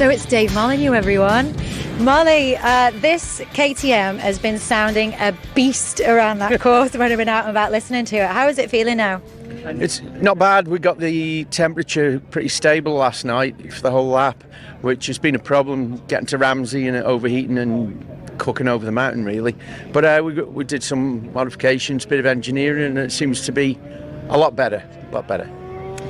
So it's Dave Molyneux, everyone. Molly, this KTM has been sounding a beast around that course when I've been out and about listening to it. How is it feeling now? It's not bad. We got the temperature pretty stable last night for the whole lap, which has been a problem getting to Ramsey and overheating and cooking over the mountain, really. But we did some modifications, bit of engineering, and it seems to be a lot better.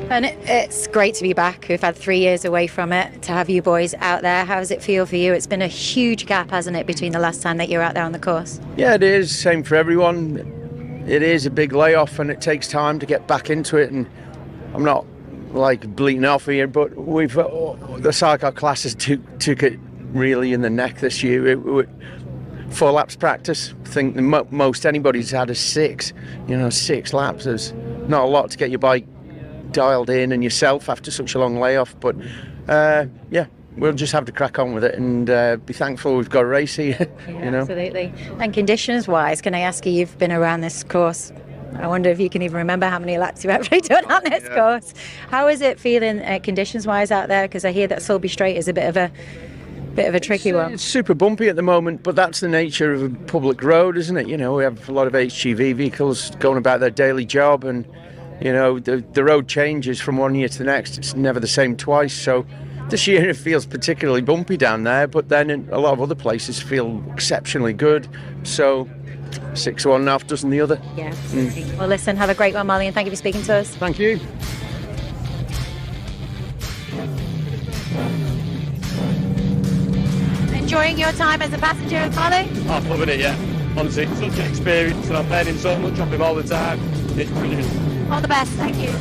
And it's great to be back. We've had 3 years away from it, to have you boys out there. How does it feel for you? It's been a huge gap, hasn't it, between the last time that you were out there on the course? Yeah, it is. Same for everyone. It is a big layoff and it takes time to get back into it. And I'm not like bleating off here, but we've the Sidecar classes took it really in the neck this year. 4 laps practice. I think most anybody's had a 6. 6 laps is not a lot to get your bike dialed in and yourself after such a long layoff, but we'll just have to crack on with it and be thankful we've got a race here. Absolutely. And conditions wise, can I ask you, you've been around this course, I wonder if you can even remember how many laps you've actually done on this course. How is it feeling conditions wise out there? Because I hear that Sulby Straight is a bit of a tricky one. It's super bumpy at the moment, but that's the nature of a public road, isn't it? We have a lot of HGV vehicles going about their daily job, and the road changes from one year to the next. It's never the same twice. So this year it feels particularly bumpy down there, but then in a lot of other places feel exceptionally good. So 6 one half dozen the other. Yeah. Well, listen, have a great one, Molly, and thank you for speaking to us. Thank you. Enjoying your time as a passenger with Molly? I've loved it, yeah. Honestly, such an experience, and I'm learning so much off him all the time. It's brilliant. All the best, thank you.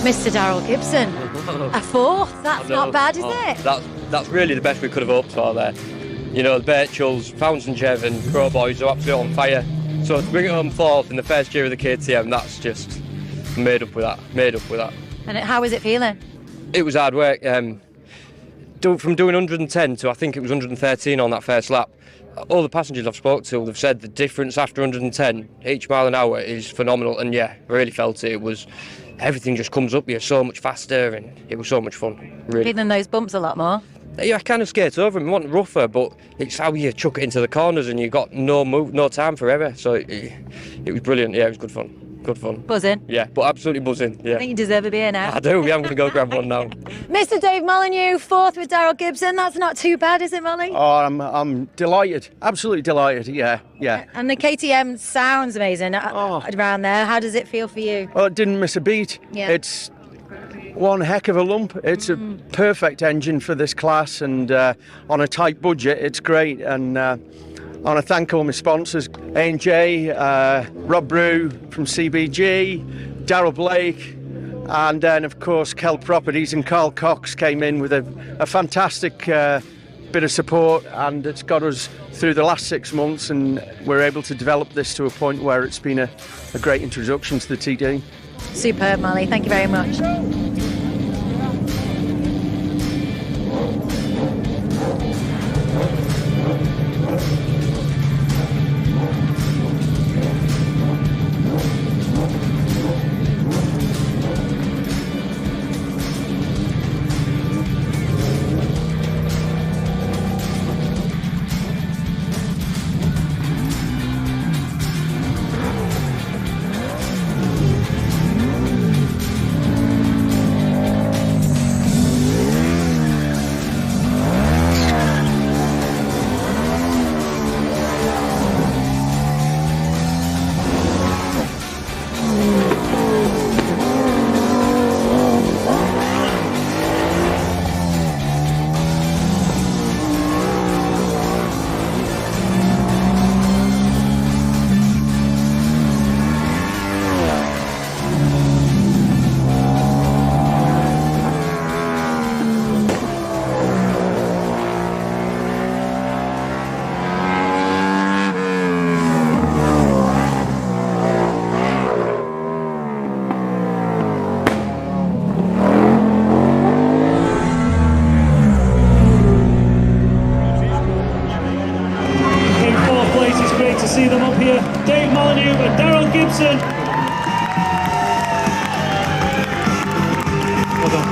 Mr. Darrell Gibson, a 4th. That's not bad, is it? That's really the best we could have hoped for there. The Birchells, Fountain Jev and Pro Boys are absolutely on fire. So to bring it home 4th in the first year of the KTM, that's just made up with that. And how is it feeling? It was hard work. From doing 110 to I think it was 113 on that first lap. All the passengers I've spoken to, they've said the difference after 110 each mile an hour is phenomenal. And yeah, really felt it. It was... Everything just comes up here so much faster, and it was so much fun. Really. Feeling those bumps a lot more? Yeah, I kind of skate over them. It wasn't rougher, but it's how you chuck it into the corners, and you got no time for error. So it was brilliant. Yeah, it was good fun. Buzzing? Yeah, but absolutely buzzing. Yeah. I think you deserve a beer now. I do. Yeah, I'm going to go grab one now. Mr. Dave Molyneux, 4th with Darrell Gibson. That's not too bad, is it, Molly? Oh, I'm delighted. Absolutely delighted. Yeah. And the KTM sounds amazing around there. How does it feel for you? Well, it didn't miss a beat. Yeah. It's one heck of a lump. It's a perfect engine for this class, and on a tight budget, it's great. And I want to thank all my sponsors, A&J, Rob Brew from CBG, Darrell Blake, and then of course Kell Properties and Carl Cox came in with a fantastic bit of support, and it's got us through the last 6 months, and we're able to develop this to a point where it's been a great introduction to the TD. Superb, Molly. Thank you very much. you for Daryl Gibson. Well done.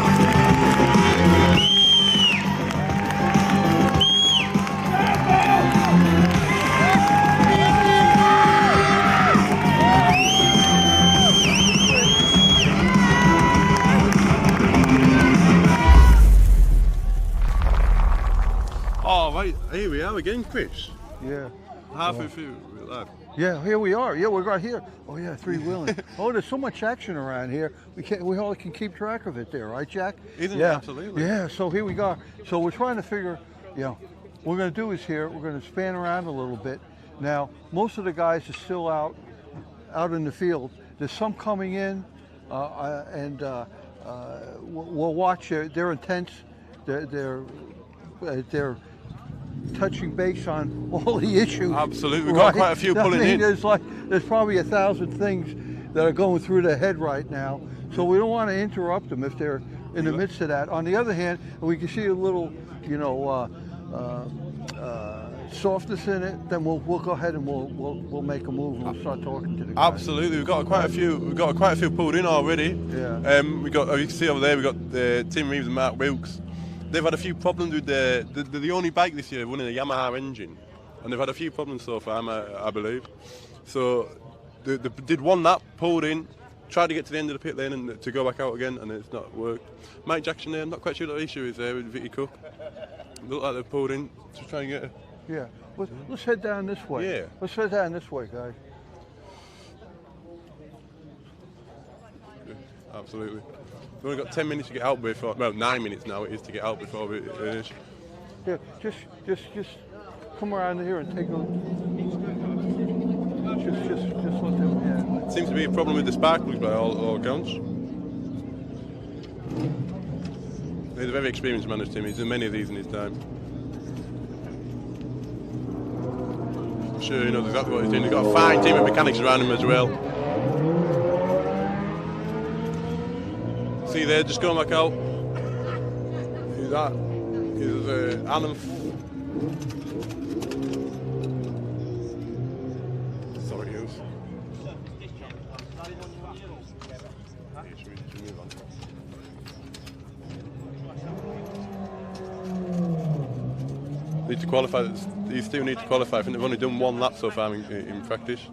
Oh, right, here we are again, Chris. Yeah. Halfway through, we're live. Yeah, here we are. Yeah, we're right here. Oh yeah, three-wheeling. Oh, there's so much action around here. We all can keep track of it there, right, Jack? Isn't it? Yeah. Absolutely. Yeah. So here we go. So we're trying to figure, what we're going to do is here. We're going to span around a little bit. Now, most of the guys are still out in the field. There's some coming in, and we'll watch. They're intense. They're touching base on all the issues. Absolutely, we've got quite a few pulling in. There's probably 1,000 things that are going through their head right now. So we don't want to interrupt them if they're in the midst of that. On the other hand, we can see a little, softness in it. Then we'll go ahead and we'll make a move and we'll start talking to the guys. Absolutely, we've got quite a few pulled in already. Yeah. We got, you can see over there, we got Tim Reeves and Mark Wilkes. They've had a few problems with they're the only bike this year running a Yamaha engine, and they've had a few problems so far, I believe. So they did one lap, pulled in, tried to get to the end of the pit lane and to go back out again, and it's not worked. Mike Jackson there, I'm not quite sure what the issue is there with Vicky Cook. They look like they've pulled in to try and get her. Yeah, let's head down this way. Yeah. Let's head down this way, guys. Absolutely. We've only got 10 minutes to get out before, well, 9 minutes now it is to get out before we finish. Yeah, just come around here and take a look. Just let them, yeah. Seems to be a problem with the sparklers by all accounts. He's a very experienced man, Tim. He's done many of these in his time. I'm sure he knows exactly what he's doing. He's got a fine team of mechanics around him as well. See there, just going back out. Who's that? He's Adam. Sorry, who's? Need to qualify. These two need to qualify. I think they've only done one lap so far in practice.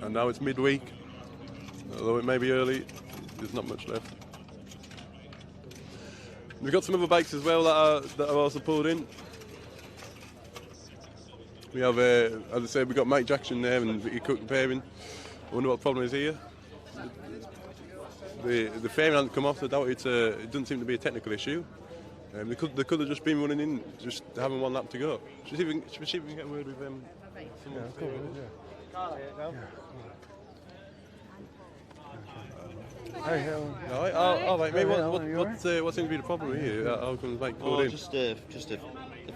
And now it's midweek. Although it may be early, there's not much left. We've got some other bikes as well that are also pulled in. We have, as I said, we've got Mike Jackson there and Vicky Cook pairing. I wonder what the problem is here. The fairing hasn't come off, so I doubt it doesn't seem to be a technical issue. They could have just been running in, just having one lap to go. Should we see if we can get a word with someone? Hi, Helen. All right, mate. What seems to be the problem here? How come the bike pulled in? Just a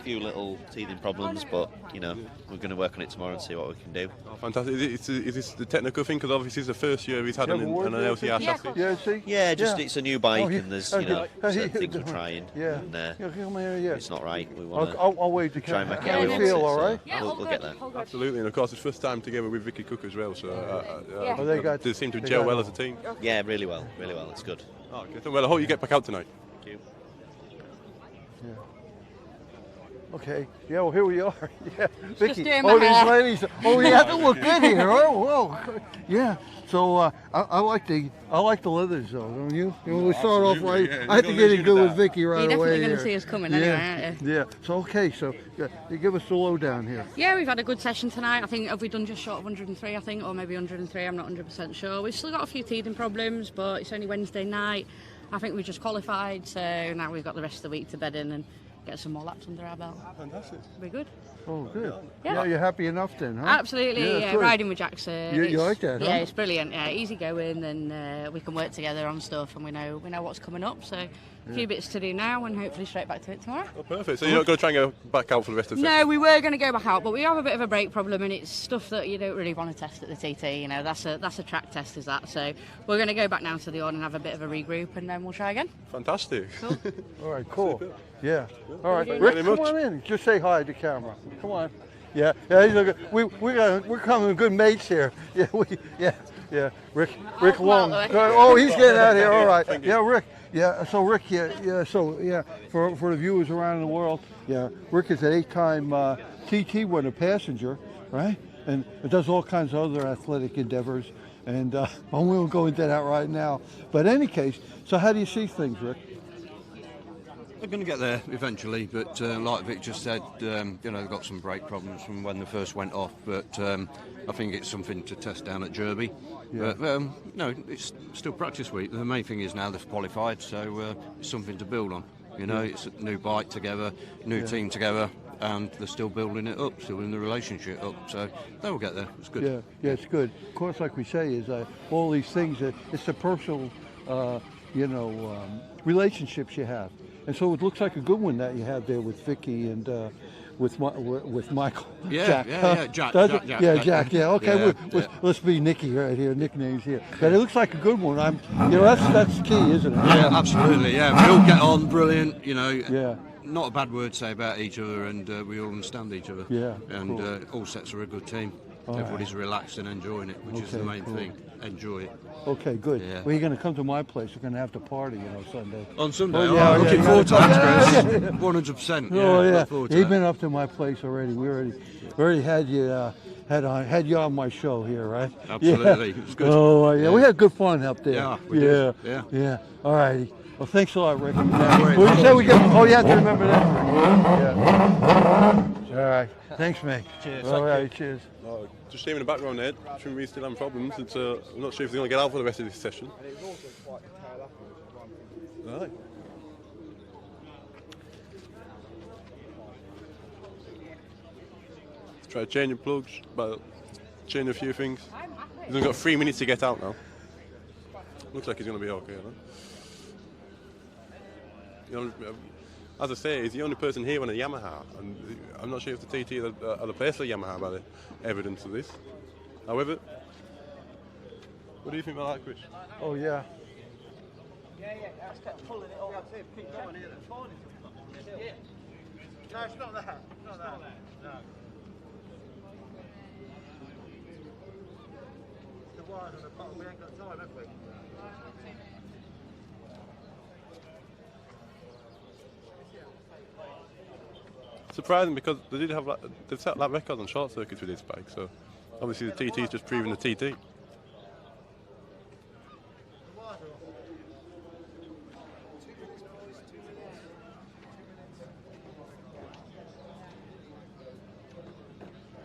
few little teething problems, but we're going to work on it tomorrow and see what we can do. Oh, fantastic! Is this the technical thing? Because obviously it's the first year he's had an LCR chassis. Yeah, see. Yeah, it's a new bike and there's certain things we're trying. Yeah. And come here. Yeah. It's not right. We want to I'll wait to try and make it how how we we feel. want All it, right. so we'll get there. Absolutely, and of course it's first time together with Vicky Cook as well. So they seem to they gel got well on. as a team. Yeah, really well. It's good. Oh, okay. Well, I hope you get back out tonight. Thank you. Yeah. Okay. Yeah. Well, here we are. Yeah. Vicky. doing my These hair. ladies. Oh, we have to look good here. Oh, whoa. Yeah. So I like the leathers though, don't you? We start off right. Yeah. I have to get it good with Vicky right You're away. definitely going here. to see us coming Yeah. anyway, aren't you? Yeah. So okay. So you give us the lowdown here. Yeah, we've had a good session tonight. I think, have we done just short of 103, I think, or maybe 103, I'm not 100% sure. We've still got a few teething problems, but it's only Wednesday night. I think we just qualified, so now we've got the rest of the week to bed in and get some more laps under our belt. Fantastic. We're good. Oh, good. Yeah. You're happy enough then, huh? Absolutely, yeah. good. Riding with Jackson. You like that, huh? Yeah, it's brilliant. Yeah, easy going, and we can work together on stuff, and we know what's coming up. So a few bits to do now, and hopefully straight back to it tomorrow. Oh, perfect. So you're not going to try and go back out for the rest of the No, we were going to go back out, but we have a bit of a brake problem, and it's stuff that you don't really want to test at the TT. That's a track test, is that? So we're going to go back now to the on and have a bit of a regroup, and then we'll try again. Fantastic. Cool. All right, cool. Yeah. All right, Thank you Rick, very come much. on in. Just say hi to camera. Come on. Yeah, he's looking. We're coming good mates here. Yeah. Rick Long. Oh, he's getting out of here. All right. Yeah, Rick. Yeah. So Rick. Yeah. For the viewers around the world. Yeah. Rick is an 8-time TT winner passenger, right? And does all kinds of other athletic endeavors. And we won't go into that right now. But in any case, so how do you see things, Rick? They're going to get there eventually, but like Vic just said, they've got some brake problems from when they first went off. But I think it's something to test down at Derby. Yeah. But no, it's still practice week. The main thing is now they've qualified, so it's something to build on. It's a new bike together, new team together, and they're still building it up, still in the relationship up. So they will get there. It's good. Yeah, it's good. Of course, like we say, is all these things. It's the personal, relationships you have. And so it looks like a good one that you have there with Vicky and with Michael. Yeah, Jack. Jack. Yeah, okay. Let's be Nicky right here. Nicknames here. But it looks like a good one. That's key, isn't it? Yeah, absolutely. Yeah, we all get on brilliant. Yeah. Not a bad word to say about each other, and we all understand each other. Yeah. And all sets are a good team. All Everybody's relaxed and enjoying it, which is the main thing. Enjoy it. Okay, good. Yeah. Well, you're going to come to my place. We're going to have to party, Sunday. On Sunday? Looking forward to that, Chris. 100%. Oh, yeah. You've been up to my place already. We already had you had you on my show here, right? Absolutely. Yeah. It was good. Oh, yeah. We had good fun up there. Yeah, we did. Yeah. All righty. Well, thanks a lot, Rick. worries. Well, you said we get. Oh, you have to remember that. Yeah. All right. Thanks, mate. Cheers. All right. Cheers. Just seeing in the background there, Trimmere's still having problems. I'm not sure if they're going to get out for the rest of this session. Right. Try changing plugs, but changing a few things. He's only got 3 minutes to get out now. Looks like he's going to be okay, though. As I say, he's the only person here on a Yamaha, and I'm not sure if the TT are the place for Yamaha by the evidence of this. However, what do you think about that, Chris? Oh, yeah. Yeah, I just kept pulling it up. Keep going here. Yeah. No, it's not that. Not that. No. The wires on the bottom, we ain't got time, have we? Surprising because they've set that record on short circuits with this bike, so obviously the TT's just proving the TT.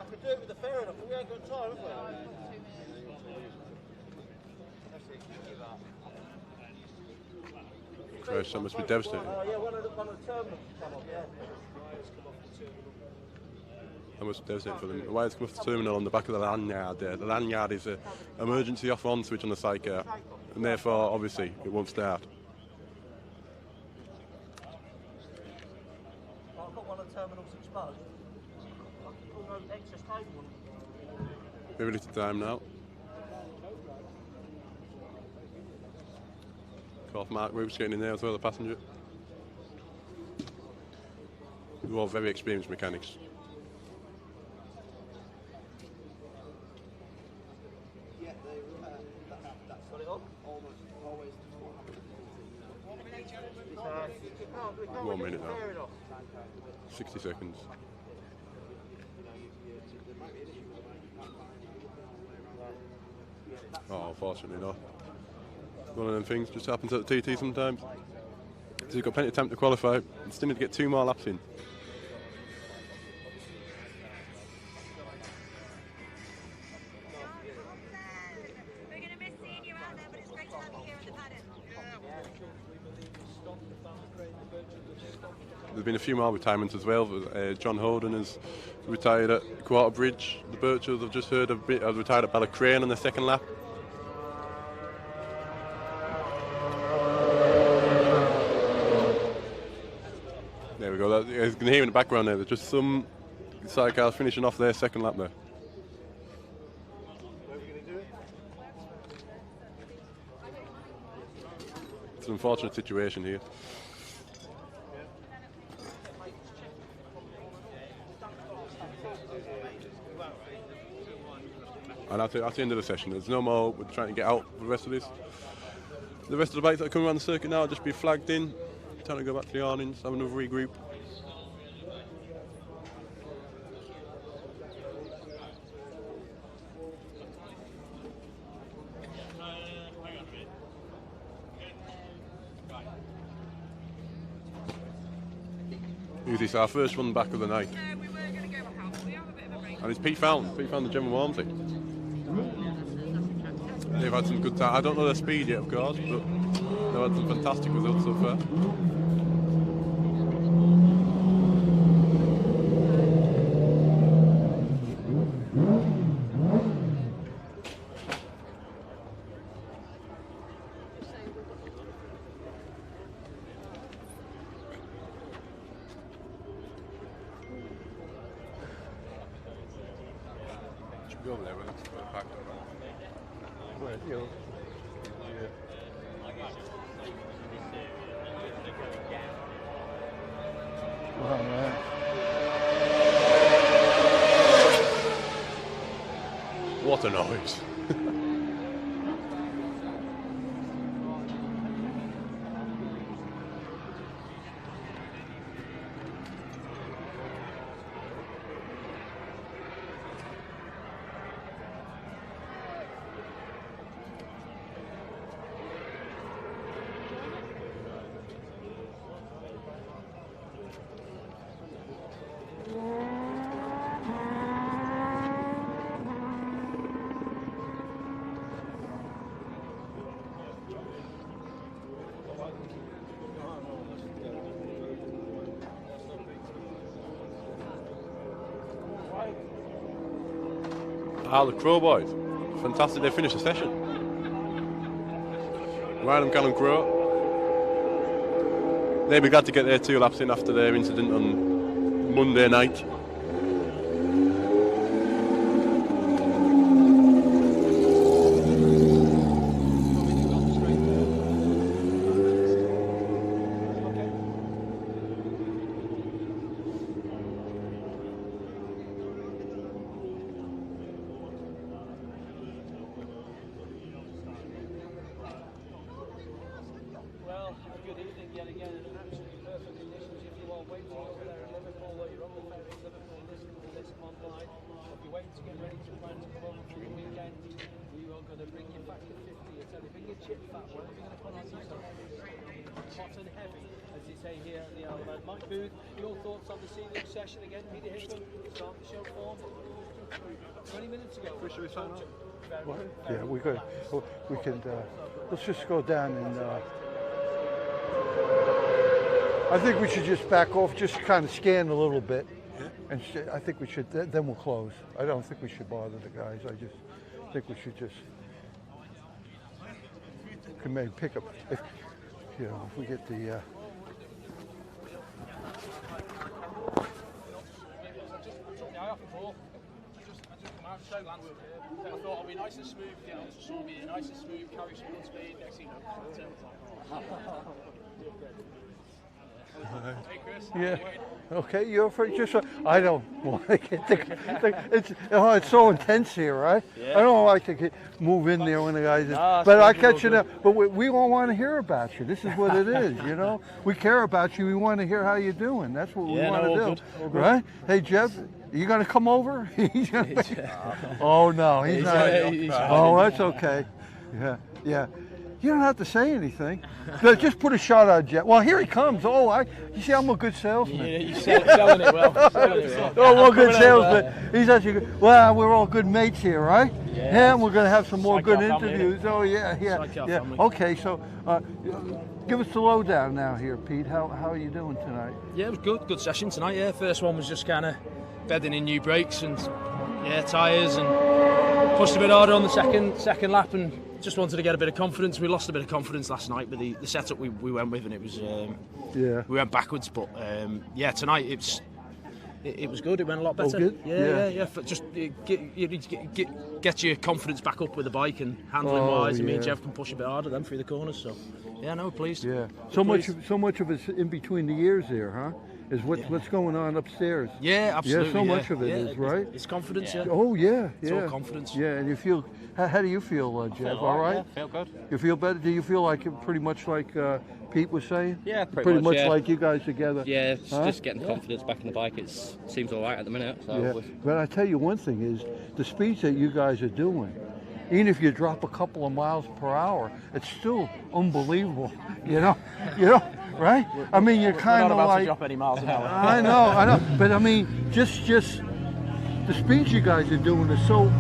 I could do it with the fair enough, but we ain't got time, have we? Christ, that must be devastating. Oh, yeah, one of the terminals come up, yeah. That must be devastating for them. The wires come off the terminal on the back of the lanyard there. The lanyard is an emergency off-on switch on the Sidecar, and therefore, obviously, it won't start. I've got one of the terminals exposed. I can pull no excess cable. We're ready to time now. Off Mark Roop's getting in there as well, the passenger. We're all very experienced mechanics. Yeah, that's got it up. Almost, always. 1 minute now. 60 seconds. Oh, unfortunately not. One of them things just happens at the TT sometimes. So you've got plenty of time to qualify and still need to get 2 more laps in. There's been a few more retirements as well. John Holden has retired at Quarterbridge. The Birchers, I've just heard, have retired at Ballacrane on the second lap. There we go. You can hear in the background there. There's just some sidecars finishing off their second lap there. It's an unfortunate situation here. And that's the end of the session. There's no more. We're trying to get out for the rest of this. The rest of the bikes that are coming around the circuit now will just be flagged in. Time to go back to the awnings, have another regroup. Who's this? Our first one back of the night. And it's Pete Fountain. Pete Fountain, the Gemma Walmsley. They've had some good time. I don't know their speed yet, of course, but they've had some fantastic results so far. Should we go over there with it? Well, you know, well, What a noise. The Crow boys. Fantastic, they finished the session. Ryan Callum Crow. They'll be glad to get their 2 laps in after their incident on Monday night. Your thoughts on the senior session again? Peter Hickman starting to show form. 20 minutes ago. Should we sign off? yeah, we could. We can. Let's just go down and. I think we should just back off, just kind of scan a little bit, and I think we should. Then we'll close. I don't think we should bother the guys. I just think we should just. Can maybe pick up if if we get the. So I thought I'll be nice and smooth, get on to Stormy, nice and smooth, carry some good speed, next thing you know. Hey Chris. Yeah. Okay, you're afraid just I don't want to get it's so intense here, right? Yeah. I don't like to move in there when the guys but I catch you now. But we all want to hear about you. This is what it is, you know. We care about you. We want to hear how you're doing. That's what we want to do. All good. Right? Hey Jeff, you gonna come over? He's gonna oh no, he's not. Oh, that's okay. Yeah. You don't have to say anything. Just put a shot on Jeff. Well, here he comes. Oh, you see, I'm a good salesman. You're selling it well. Oh, we're good salesman. He's actually good. Well, we're all good mates here, right? Yeah, and we're going to have some more good interviews. Oh, yeah. Okay, so give us the lowdown now here, Pete. How are you doing tonight? Yeah, it was good. Good session tonight, yeah. First one was just kind of bedding in new brakes and, tyres, and pushed a bit harder on the second lap and just wanted to get a bit of confidence. We lost a bit of confidence last night with the setup we went with, and it was we went backwards. But tonight it was good. It went a lot better. Oh, good? Yeah. Just get your confidence back up with the bike and handling wise. And me and Jeff can push a bit harder then through the corners. So pleased. Yeah. So much of it's in between the ears there, huh? is what's going on upstairs. Yeah, absolutely. Yeah, so much of it is, right? It's confidence, yeah. Oh, yeah, It's yeah. all confidence. Yeah, and you feel, how do you feel, Jeff? All right? Yeah, feel good. You feel better? Do you feel like it pretty much like Pete was saying? Yeah, pretty much yeah. like you guys together. Yeah, it's Huh? just getting the confidence back in the bike. It seems all right at the minute. So Yeah. But I tell you one thing is the speeds that you guys are doing, even if you drop a couple of miles per hour, it's still unbelievable. You know, right? I mean, you're kind We're not of about like. to drop any miles an hour. I know. But I mean, just the speeds you guys are doing is so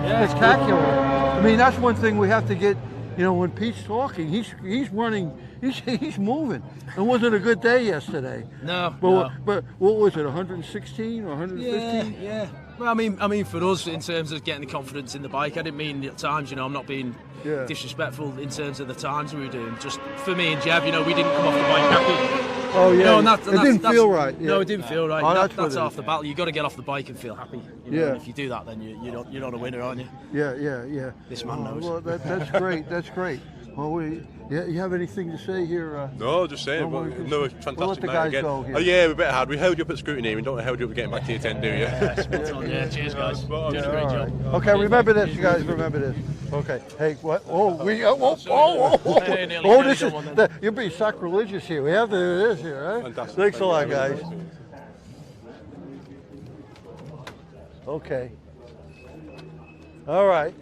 spectacular. I mean, that's one thing we have to get. You know, when Pete's talking, he's running, he's moving. It wasn't a good day yesterday. No. But what was it? 116 or 115? Yeah. Well, I mean, for us, in terms of getting the confidence in the bike, I didn't mean at times. You know, I'm not being disrespectful in terms of the times we were doing. Just for me and Jeff, you know, we didn't come off the bike happy. Oh yeah. You know, and it didn't feel right. No, it didn't feel right. Oh, That's half the battle. You got to get off the bike and feel happy. You know, and if you do that, then you're not a winner, aren't you? Yeah. This man knows. Well, that's great. That's great. Well, you have anything to say here? No, just saying. No, fantastic we'll let the night guys again. go here. Oh yeah, we better had. We held you up at scrutiny. We don't hold you up getting back to your tent, do you? Yeah, cheers, guys. Doing a great job. Okay, remember this, you guys. Remember this. Okay. Hey, what? Oh, this is. You're being sacrilegious here. We have to do this here, right? Fantastic. Thanks a lot, guys. Okay. All right.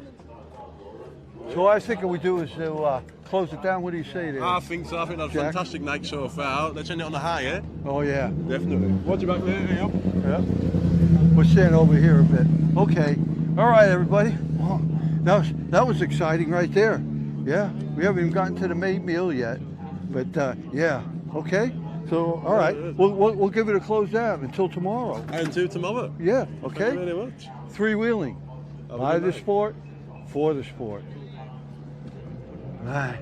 So what I was thinking we do is to close it down. What do you say there? I think so. I think that's a Jack? fantastic night so far. Let's end it on a high, eh? Oh yeah. Definitely. Watch your back there, yep. Yeah. We're staying over here a bit. Okay. All right, everybody. Well, that was exciting right there. Yeah. We haven't even gotten to the main meal yet, but yeah. Okay. So all right, we'll give it a close down until tomorrow. Until tomorrow. Yeah. Okay. Thank you very much. Three-wheeling. Have a By good the night. sport, for the sport. Right.